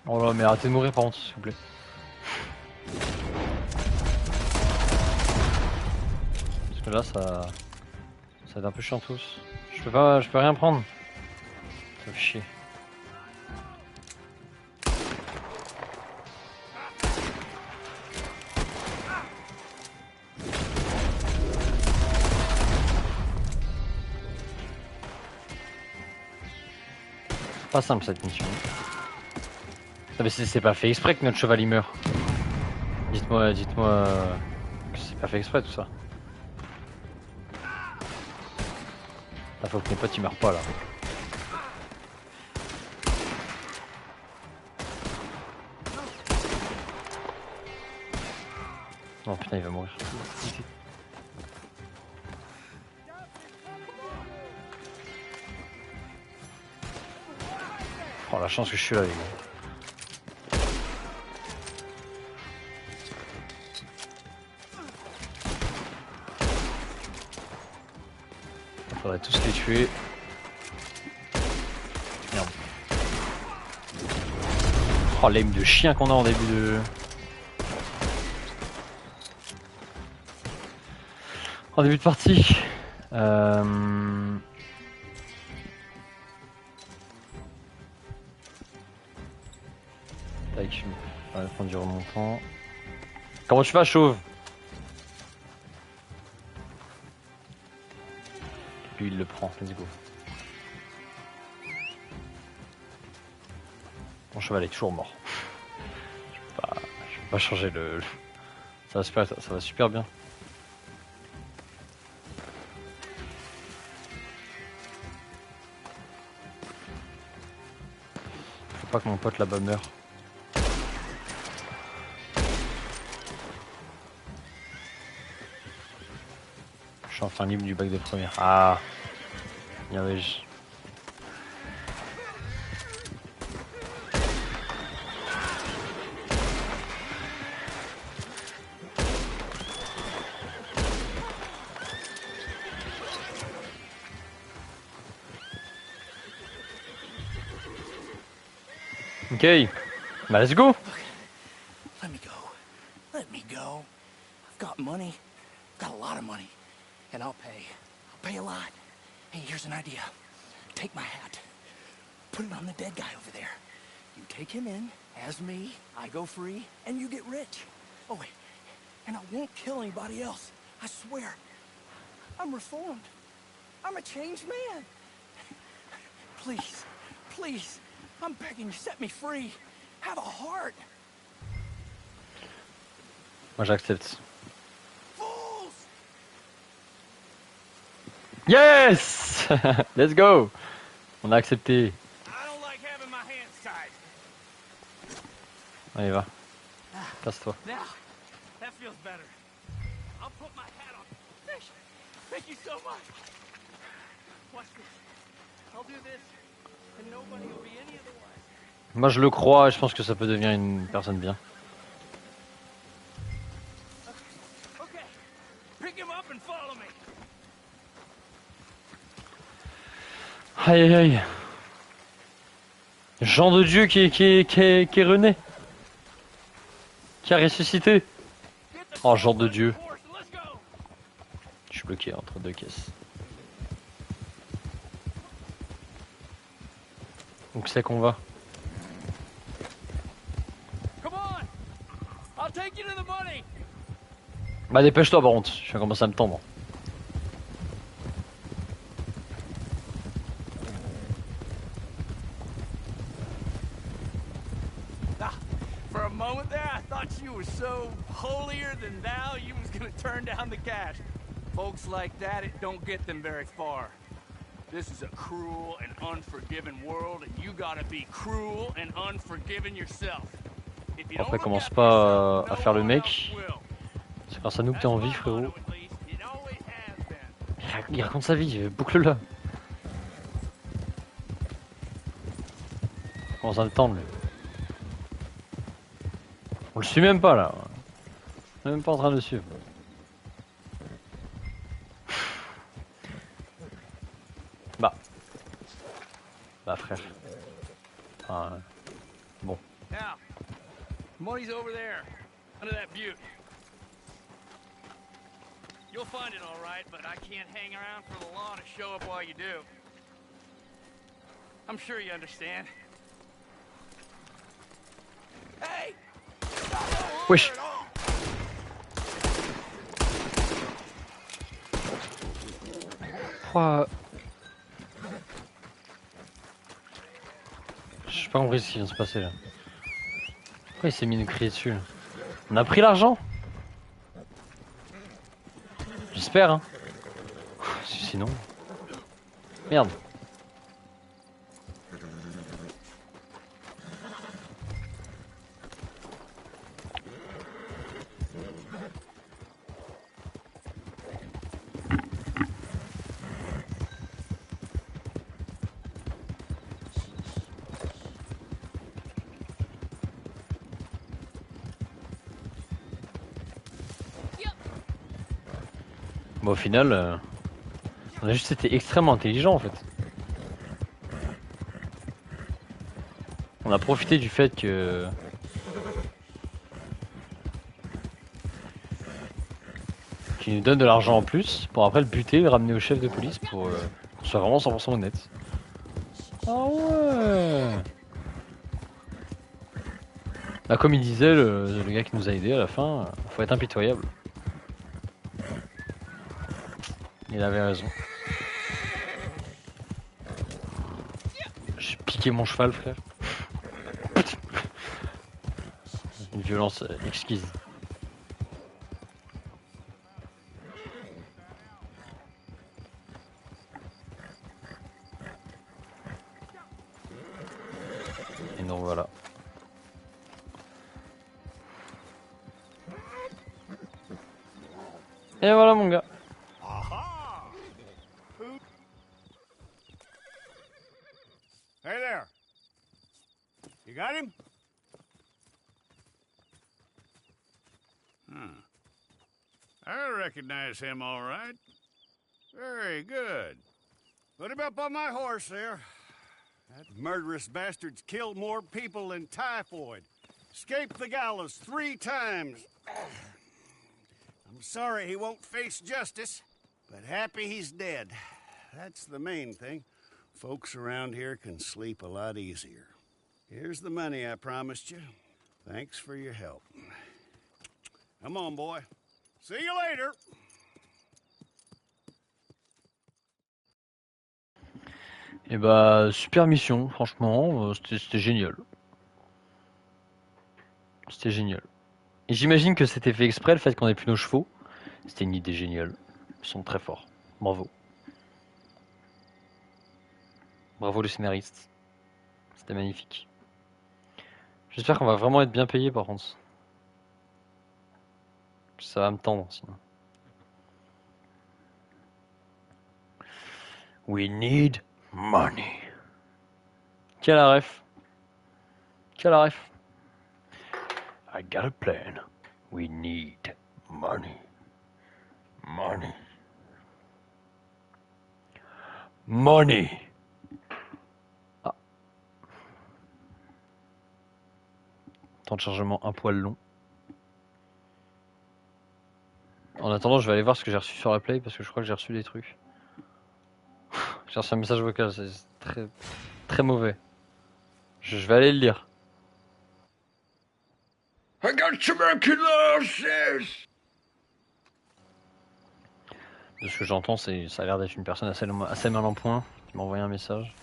Oh là, mais arrêtez de mourir par contre, s'il vous plaît. Parce que là, ça va être un peu chiant tous. Je peux rien prendre. Ça fait chier. Pas simple cette mission. Ah, mais c'est pas fait exprès que notre cheval il meurt. Dites-moi que c'est pas fait exprès tout ça. Là faut que mes potes ils meurent pas là. Oh putain il va mourir. Oh la chance que je suis là les gars. Il faudrait tous les tuer. Merde. Oh l'aim de chien qu'on a en début de... En début de partie. Tac, on va prendre du remontant. Comment tu vas, chauve? Lui il le prend, let's go. Mon cheval est toujours mort. Je peux pas changer le... Ça va super bien. Faut pas que mon pote là-bas meure. Je suis enfin libre du bac de première. Ah, bien ouais. Ok, bah let's go. Let me go. Let me go. I've got money. Got a lot of money. And I'll pay. I'll pay a lot. Hey, here's an idea. Take my hat. Put it on the dead guy over there. You take him in, as me, I go free, and you get rich. Oh, wait. And I won't kill anybody else. I swear. I'm reformed. I'm a changed man. Please, please, I'm begging you, set me free. Have a heart. Moi j'accepte. Yes. Let's go. On a accepté. Allez va. Casse-toi. Moi je le crois et je pense que ça peut devenir une personne bien. Aïe aïe aïe. Jean de Dieu qui est rené. Qui a ressuscité. Oh Jean de Dieu. Je suis bloqué entre deux caisses. Donc c'est qu'on va. Bah dépêche-toi par contre, je vais commencer à me tendre. For a moment there, I thought you were so holier than thou you was gonna turn down the cash. Folks like that, it don't get them very far. This is a cruel and unforgiving world, and you gotta be cruel and unforgiving yourself. If you don't Après, look commence after pas yourself, à no faire le one mec. else will. C'est grâce à nous que t'es en vie, frérot. Motto, at least. It always has been. Il raconte sa vie, boucle-le. On commence à le tendre, lui. On le suit même pas, là. On est même pas en train de le suivre. Bah frère. Ah, bon. Now, money's over there, under that butte. You'll find it all right, but I can't hang around for the law to show up while you do. I'm sure you understand. Hey! Wesh. Pourquoi... J'ai pas compris ce qui vient de se passer là. Pourquoi il s'est mis à nous crier dessus là? On a pris l'argent? J'espère hein. Sinon... Merde. Bon, au final, on a juste été extrêmement intelligent en fait. On a profité du fait que... qu'il nous donne de l'argent en plus pour après le buter et le ramener au chef de police pour qu'on soit vraiment 100% honnête. Ah ouais. Bah, comme il disait le gars qui nous a aidé à la fin, faut être impitoyable. Il avait raison. J'ai piqué mon cheval, frère. Une violence exquise. Et donc voilà. Et voilà mon gars. Hey there. You got him? I recognize him all right. Very good. Put him up on my horse there. That murderous bastard's killed more people than typhoid. Escaped the gallows 3 times. I'm sorry he won't face justice, but happy he's dead. That's the main thing. Folks around here can sleep a lot easier. Here's the money I promised you. Thanks for your help. Come on, boy. See you later. Et bah super mission, franchement, c'était génial. C'était génial. Et j'imagine que c'était fait exprès, le fait qu'on ait plus nos chevaux. C'était une idée géniale. Ils sont très forts. Bravo. Bravo les scénaristes. C'était magnifique. J'espère qu'on va vraiment être bien payé par contre. Ça va me tendre sinon. We need money. Quelle ref. Quelle ref. I got a plan. We need money. Money. Money. Ah. Temps de chargement un poil long. En attendant, je vais aller voir ce que j'ai reçu sur la play parce que je crois que j'ai reçu des trucs. J'ai reçu un message vocal, c'est très, très mauvais. Je vais aller le lire. I got tuberculosis. De ce que j'entends, ça a l'air d'être une personne assez mal en point qui m'a envoyé un message.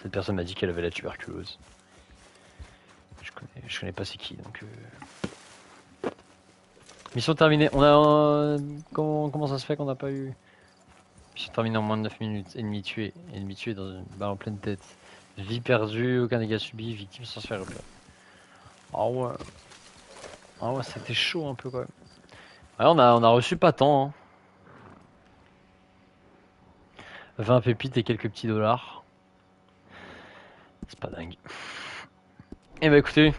Cette personne m'a dit qu'elle avait la tuberculose. je connais pas c'est qui donc. Mission terminée. On a comment ça se fait qu'on n'a pas eu. Mission terminée en moins de 9 minutes. Ennemi tué dans une balle en pleine tête. Vie perdue, aucun dégât subi, victime sans se faire repérer. Ah ouais. Ah ouais, c'était chaud un peu quand même. Ouais, on a reçu pas tant. Hein. 20 pépites et quelques petits dollars. C'est pas dingue. Et bah écoutez,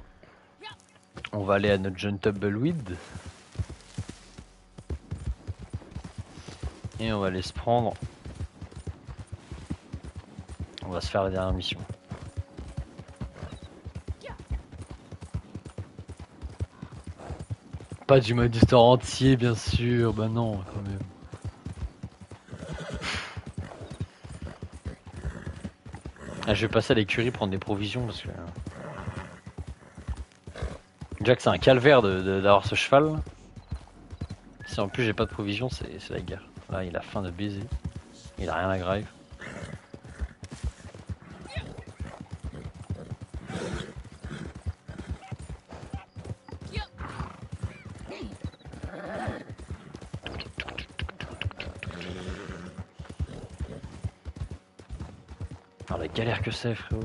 on va aller à notre jeune Tumbleweed. Et on va aller se prendre. On va se faire la dernière mission. Pas du mode histoire entier bien sûr, bah non quand même. Ah, je vais passer à l'écurie prendre des provisions parce que... Déjà que c'est un calvaire d'avoir ce cheval. Si en plus j'ai pas de provisions, c'est la guerre. Là il a faim de baiser. Il a rien à grave. Ah la galère que c'est frérot.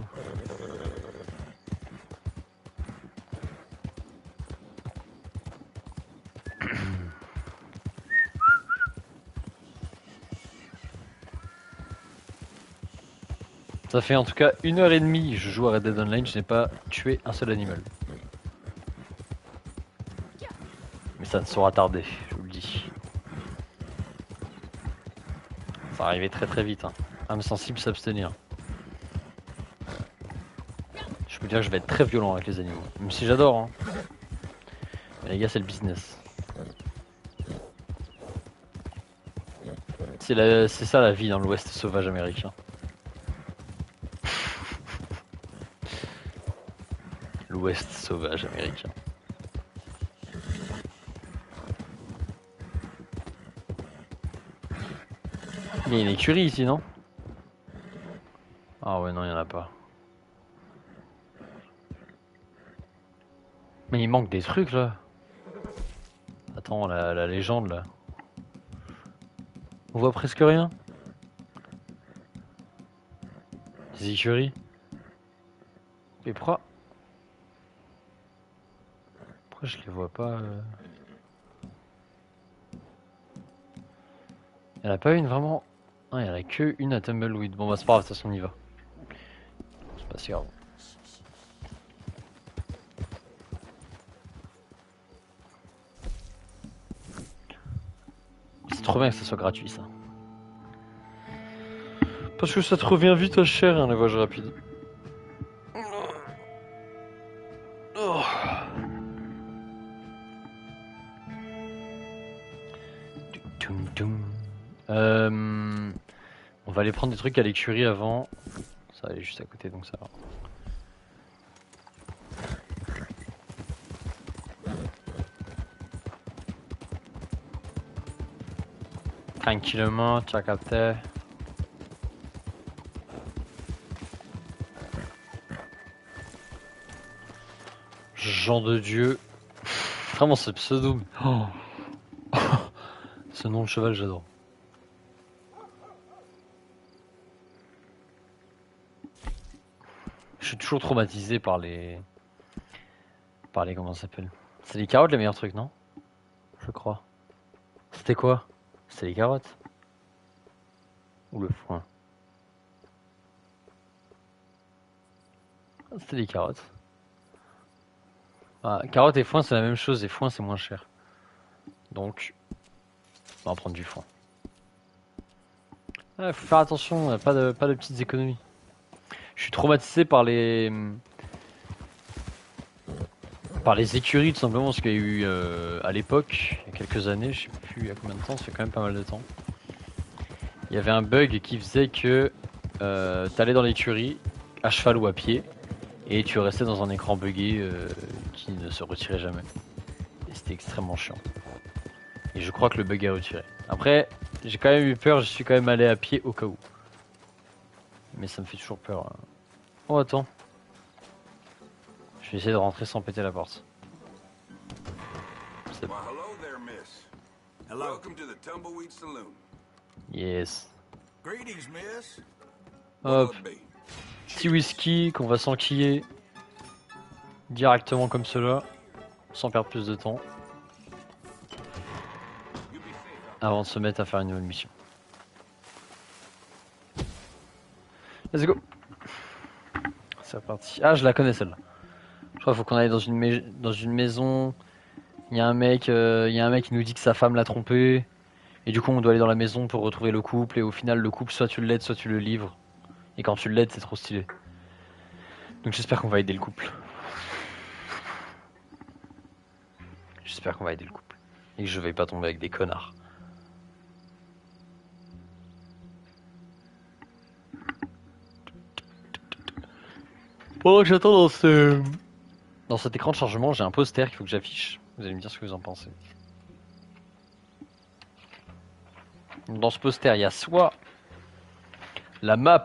Ça fait en tout cas 1h30 je joue à Red Dead Online, je n'ai pas tué un seul animal. Mais ça ne sera tardé, je vous le dis. Ça va arriver très très vite. Hein. Âme sensible, s'abstenir. Je peux dire que je vais être très violent avec les animaux. Même si j'adore. Hein. Mais les gars, c'est le business. C'est ça la vie dans l'Ouest sauvage américain. L'Ouest sauvage américain. Il y a une écurie ici, non? Ah ouais, non, il n'y en a pas. Mais il manque des trucs là. Attends, la légende là. On voit presque rien. Des écuries. Et pourquoi je les vois pas Il n'y en a pas une vraiment. Ah, il n'y en a que une à Tumbleweed. Bon bah c'est pas grave, de toute façon on y va. C'est pas si grave. C'est trop bien que ça soit gratuit ça. Parce que ça te revient vite à cher hein, les voyages rapides. Oh. On va aller prendre des trucs à l'écurie avant. Ça va aller juste à côté donc ça va. Tranquillement, tu as capté. Jean de Dieu. Vraiment ce pseudo. Oh. Ce nom de cheval j'adore. Je suis toujours traumatisé par les... comment ça s'appelle? C'est les carottes les meilleurs trucs, non? Je crois. C'était quoi? C'était les carottes? Ou le foin? C'était les carottes. Ah, carottes et foin c'est la même chose et foin c'est moins cher. Donc, on va prendre du foin. Faut faire attention, pas de petites économies. Je suis traumatisé par les écuries tout simplement parce qu'il y a eu à l'époque, il y a quelques années, je sais plus il y a combien de temps, ça fait quand même pas mal de temps. Il y avait un bug qui faisait que t'allais dans l'écurie à cheval ou à pied et tu restais dans un écran buggé qui ne se retirait jamais. Et c'était extrêmement chiant. Et je crois que le bug est retiré. Après, j'ai quand même eu peur, je suis quand même allé à pied au cas où. Mais ça me fait toujours peur. Oh attends. Je vais essayer de rentrer sans péter la porte. Well, hello there, miss. Hello. Welcome to the Tumbleweed Saloon. Yes. Greetings, miss. Hop. Petit whisky qu'on va s'enquiller directement comme cela, sans perdre plus de temps, avant de se mettre à faire une nouvelle mission. Let's go. C'est reparti. Ah, je la connais celle-là. Je crois qu'il faut qu'on aille dans une maison. Il y a un mec qui nous dit que sa femme l'a trompé. Et du coup, on doit aller dans la maison pour retrouver le couple. Et au final, le couple, soit tu l'aides, soit tu le livres. Et quand tu l'aides, c'est trop stylé. Donc j'espère qu'on va aider le couple. J'espère qu'on va aider le couple. Et que je vais pas tomber avec des connards. Pendant que j'attends dans cet écran de chargement, j'ai un poster qu'il faut que j'affiche. Vous allez me dire ce que vous en pensez. Dans ce poster, il y a soit la map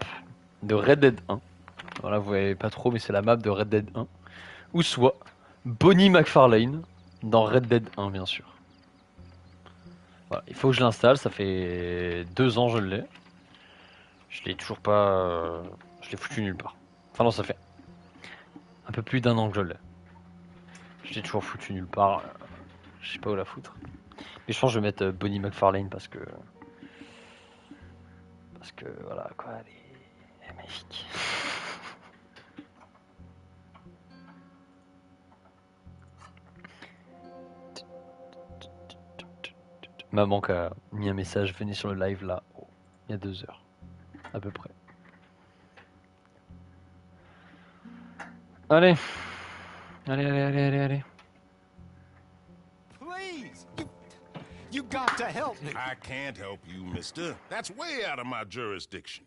de Red Dead 1. Voilà, vous voyez pas trop, mais c'est la map de Red Dead 1. Ou soit Bonnie McFarlane dans Red Dead 1, bien sûr. Voilà, il faut que je l'installe. Ça fait 2 ans je l'ai. Je l'ai toujours pas. Je l'ai foutu nulle part. Enfin non, ça fait un peu plus d'1 an que je l'ai. Je l'ai toujours foutu nulle part. Je sais pas où la foutre. Mais je pense que je vais mettre Bonnie McFarlane parce que voilà quoi, elle est magnifique. Maman qui a mis un message, venez sur le live là, il y a 2 heures, à peu près. Allez, allez. Please, you got to help me. I can't help you, mister. That's way out of my jurisdiction.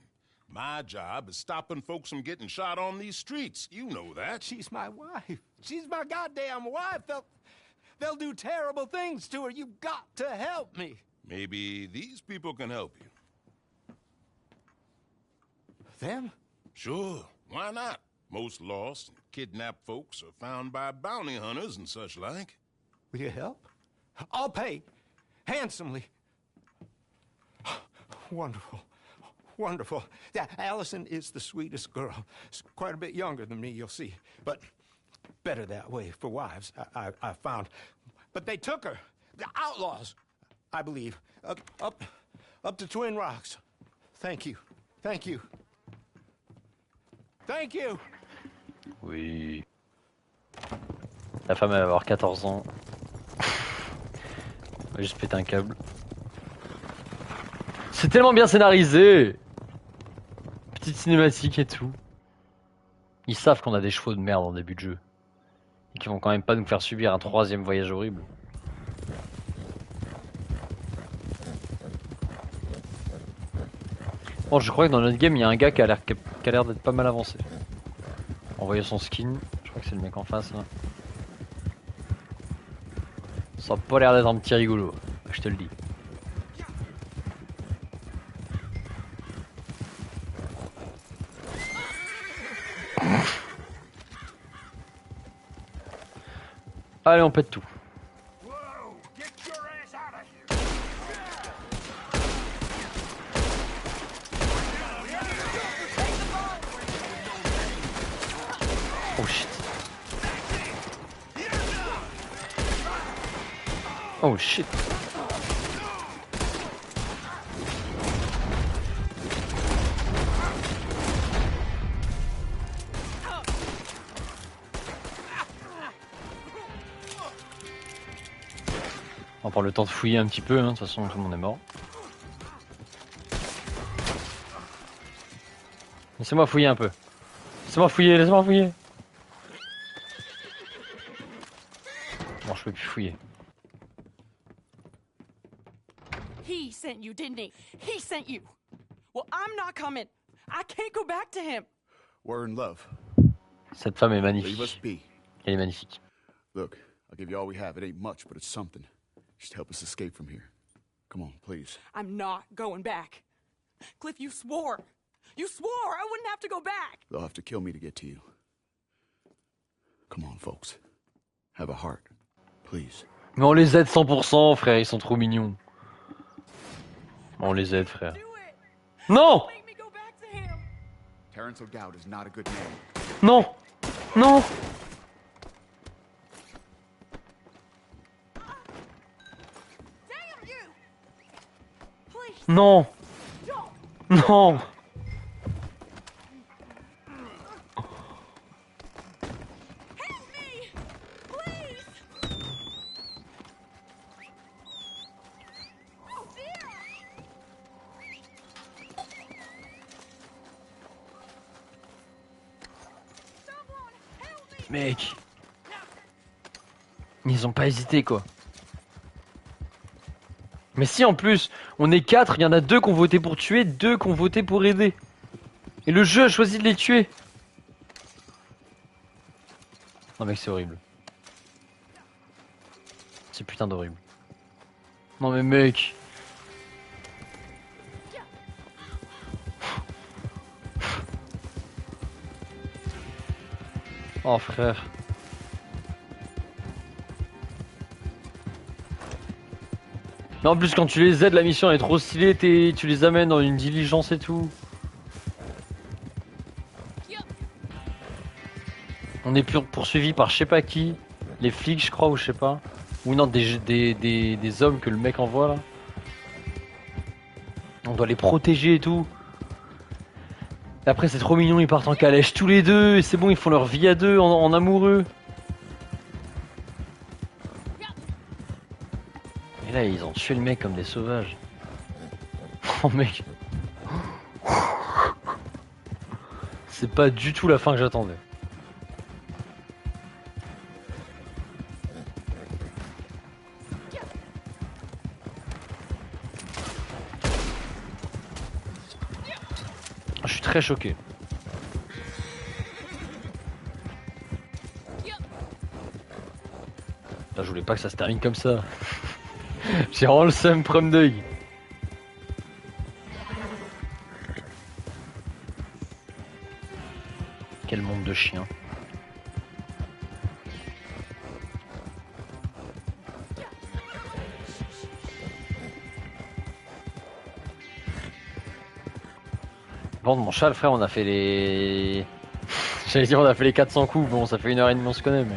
My job is stopping folks from getting shot on these streets. You know that. She's my wife. She's my goddamn wife. They'll do terrible things to her. You've got to help me. Maybe these people can help you. Them? Sure, why not? Most lost and kidnapped folks are found by bounty hunters and such like. Will you help? I'll pay. Handsomely. Wonderful. Wonderful. Yeah, Allison is the sweetest girl. She's quite a bit younger than me, you'll see. But better that way for wives, I found. But they took her. The outlaws, I believe. Up to Twin Rocks. Thank you. Thank you. Thank you. Oui. La femme elle va avoir 14 ans. On va juste péter un câble. C'est tellement bien scénarisé. Petite cinématique et tout. Ils savent qu'on a des chevaux de merde en début de jeu. Et qu'ils vont quand même pas nous faire subir un 3e voyage horrible. Bon, je crois que dans notre game, il y a un gars qui a l'air d'être pas mal avancé. On voyait son skin. Je crois que c'est le mec en face là. Ça a pas l'air d'être un petit rigolo, je te le dis. Allez, on pète tout. Oh shit. Oh shit. On va prendre le temps de fouiller un petit peu, hein. De toute façon tout le monde est mort. Laissez-moi fouiller un peu. Laissez-moi fouiller. Bon, je peux plus fouiller. He sent you, didn't he? He sent you. Well, I'm not coming. I can't go back to him. We're in love. Cette femme est magnifique. Leave us be. Elle est magnifique. Look, I'll give you all we have. It ain't much, but it's something. Just help us escape from here. Come on, please. I'm not going back. Cliff, you swore. You swore I wouldn't have to go back. They'll have to kill me to get to you. Come on, folks. Have a heart, please. Mais on les aide 100%, frère, ils sont trop mignons. On les aide, frère. Non! Terrence O'Dowd is not a good name. Non! Non! Non! Non! Mec, ils ont pas hésité quoi. Mais si en plus, on est 4, il y en a 2 qui ont voté pour tuer, 2 qui ont voté pour aider. Et le jeu a choisi de les tuer. Non mec, c'est horrible. C'est putain d'horrible. Non mais mec. Oh frère. Mais en plus quand tu les aides, la mission est trop stylée, tu les amènes dans une diligence et tout. On est poursuivi par je sais pas qui, les flics je crois ou je sais pas. Ou non, des hommes que le mec envoie là. On doit les protéger et tout. Et après c'est trop mignon, ils partent en calèche tous les deux, et c'est bon, ils font leur vie à deux en amoureux. Et là ils ont tué le mec comme des sauvages. Oh mec. C'est pas du tout la fin que j'attendais. Je suis très choqué. Putain, je voulais pas que ça se termine comme ça. J'ai vraiment le seum premier d'œil. Quel monde de chiens. Bon, mon chat, frère, on a fait les... J'allais dire on a fait les 400 coups, bon ça fait 1h30 on se connaît mais...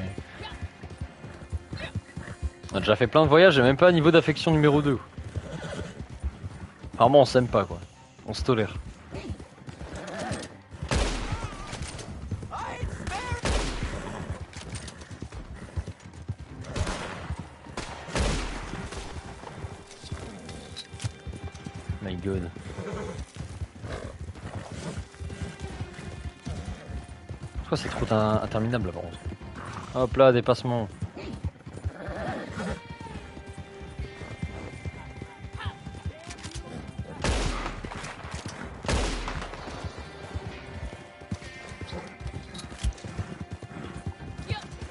On a déjà fait plein de voyages et même pas à niveau d'affection numéro 2. Apparemment on s'aime pas quoi, on se tolère. My god. Je crois que c'est trop interminable là par contre. Hop là, dépassement.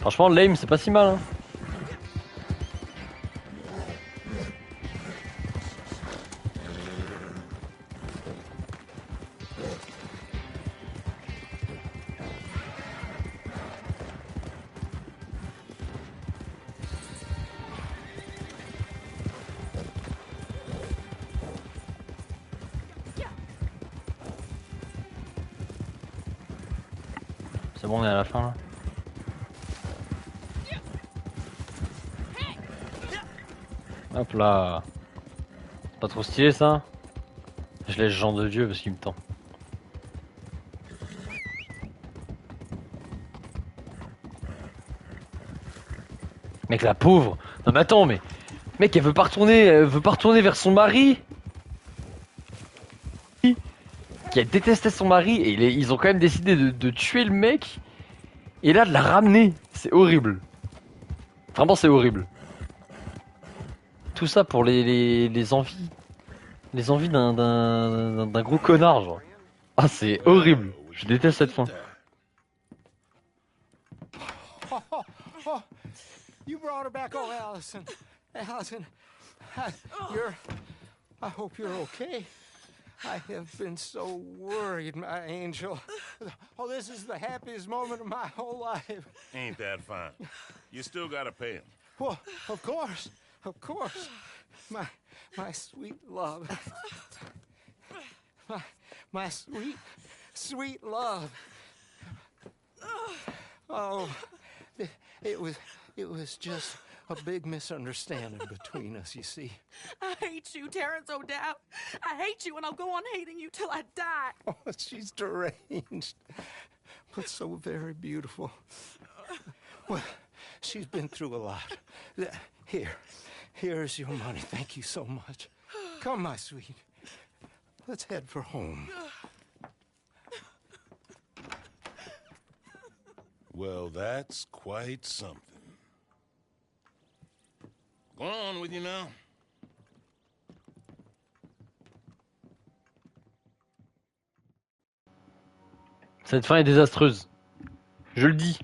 Franchement, l'aim c'est pas si mal hein. C'est bon, on est à la fin là. Hop là. Pas trop stylé ça. Je laisse Jean de Dieu parce qu'il me tend. Mec la pauvre. Non mais attends mais. Mec elle veut pas retourner vers son mari. Qui a détesté son mari et ils ont quand même décidé de tuer le mec. Et là de la ramener. C'est horrible. Vraiment c'est horrible. Tout ça pour les envies. Les envies d'un gros connard, genre. Ah, c'est horrible. Je déteste cette fin. Oh, you brought her back. Oh, Allison. Allison, I hope you're okay. I have been so worried, my angel. Oh, this is the happiest moment of my whole life. Ain't that fine? You still gotta pay him. Well, of course. My sweet love. My sweet, sweet love. Oh, it was just a big misunderstanding between us, you see. I hate you, Terrence O'Dowd. I hate you, and I'll go on hating you till I die. Oh, she's deranged, but so very beautiful. Well, she's been through a lot. Here's your money. Thank you so much. Come, my sweet. Let's head for home. Well, that's quite something. Go on with you now. Cette fin est désastreuse. Je le dis.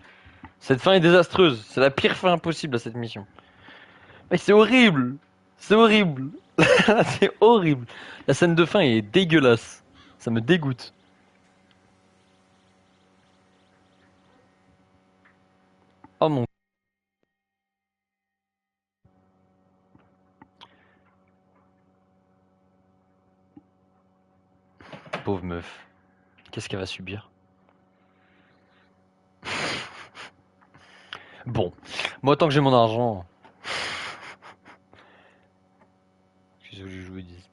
Cette fin est désastreuse. C'est la pire fin possible à cette mission. Mais c'est horrible. C'est horrible. C'est horrible. La scène de fin est dégueulasse. Ça me dégoûte. Oh mon. Pauvre meuf. Qu'est-ce qu'elle va subir? Bon. Moi, tant que j'ai mon argent... Qu'est-ce que je vous dis?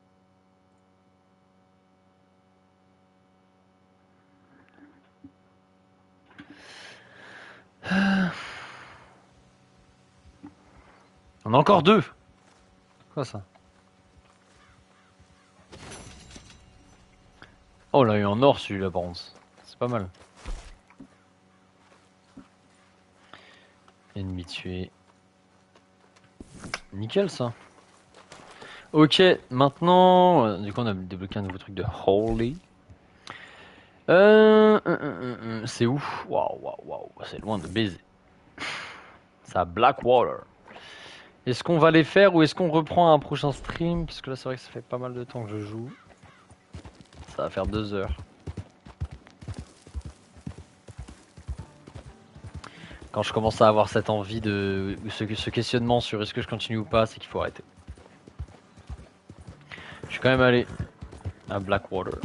On a encore deux. Quoi ça? Oh, on l'a eu en or celui-là par contre. C'est pas mal. Ennemi tué. Nickel ça. Ok, maintenant... Du coup on a débloqué un nouveau truc de Holy. C'est où? Waouh. C'est loin de baiser. C'est à Blackwater. Est-ce qu'on va les faire ou est-ce qu'on reprend un prochain stream? Parce que là c'est vrai que ça fait pas mal de temps que je joue. Ça va faire 2 heures. Quand je commence à avoir cette envie de... Ce questionnement sur est-ce que je continue ou pas, c'est qu'il faut arrêter. Je suis quand même allé à Blackwater.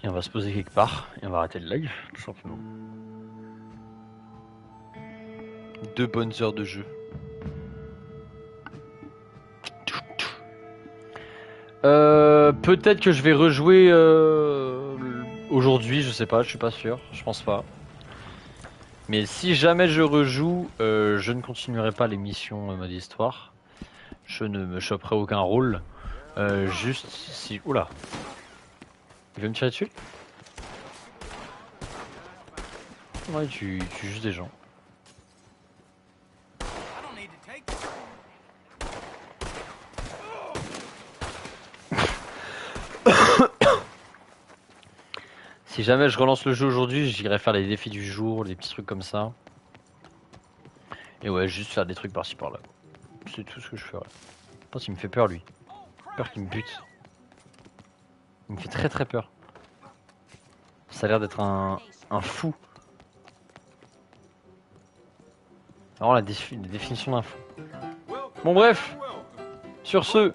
Et on va se poser quelque part et on va arrêter le live, tout simplement. 2 bonnes heures de jeu. Peut-être que je vais rejouer aujourd'hui, je sais pas, je suis pas sûr, je pense pas. Mais si jamais je rejoue, je ne continuerai pas les missions mode histoire. Je ne me choperai aucun rôle. Juste si... Oula. Il veut me tirer dessus? Ouais, tu juste des gens. Si jamais je relance le jeu aujourd'hui, j'irai faire les défis du jour, des petits trucs comme ça. Et ouais, juste faire des trucs par-ci par-là. C'est tout ce que je ferai. Je pense qu'il me fait peur lui. Peur qu'il me bute. Il me fait très très peur. Ça a l'air d'être un fou. Alors la définition d'un fou. Bon bref. Sur ce,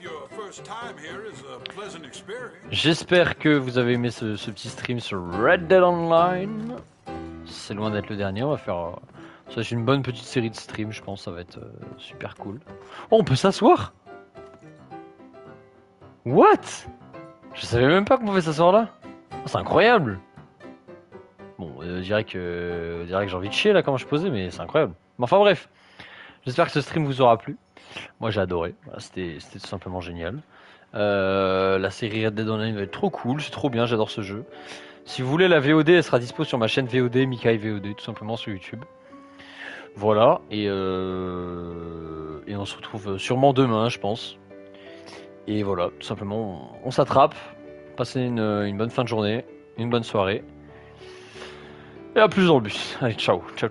j'espère que vous avez aimé ce petit stream sur Red Dead Online. C'est loin d'être le dernier, on va faire... ça va être une bonne petite série de streams, je pense, ça va être super cool. Oh, on peut s'asseoir? What? Je savais même pas qu'on pouvait s'asseoir là. Oh, c'est incroyable. Bon, je dirais que j'ai envie de chier là quand je posais, mais c'est incroyable. Mais enfin bref, j'espère que ce stream vous aura plu. Moi j'ai adoré, voilà, c'était tout simplement génial. La série Red Dead Online va être trop cool, c'est trop bien, j'adore ce jeu. Si vous voulez la VOD, elle sera dispo sur ma chaîne VOD, Mikaï VOD, tout simplement sur YouTube. Voilà, et on se retrouve sûrement demain, je pense. Et voilà, tout simplement, on s'attrape. Passez une bonne fin de journée, une bonne soirée. Et à plus dans le bus. Allez, ciao. Ciao.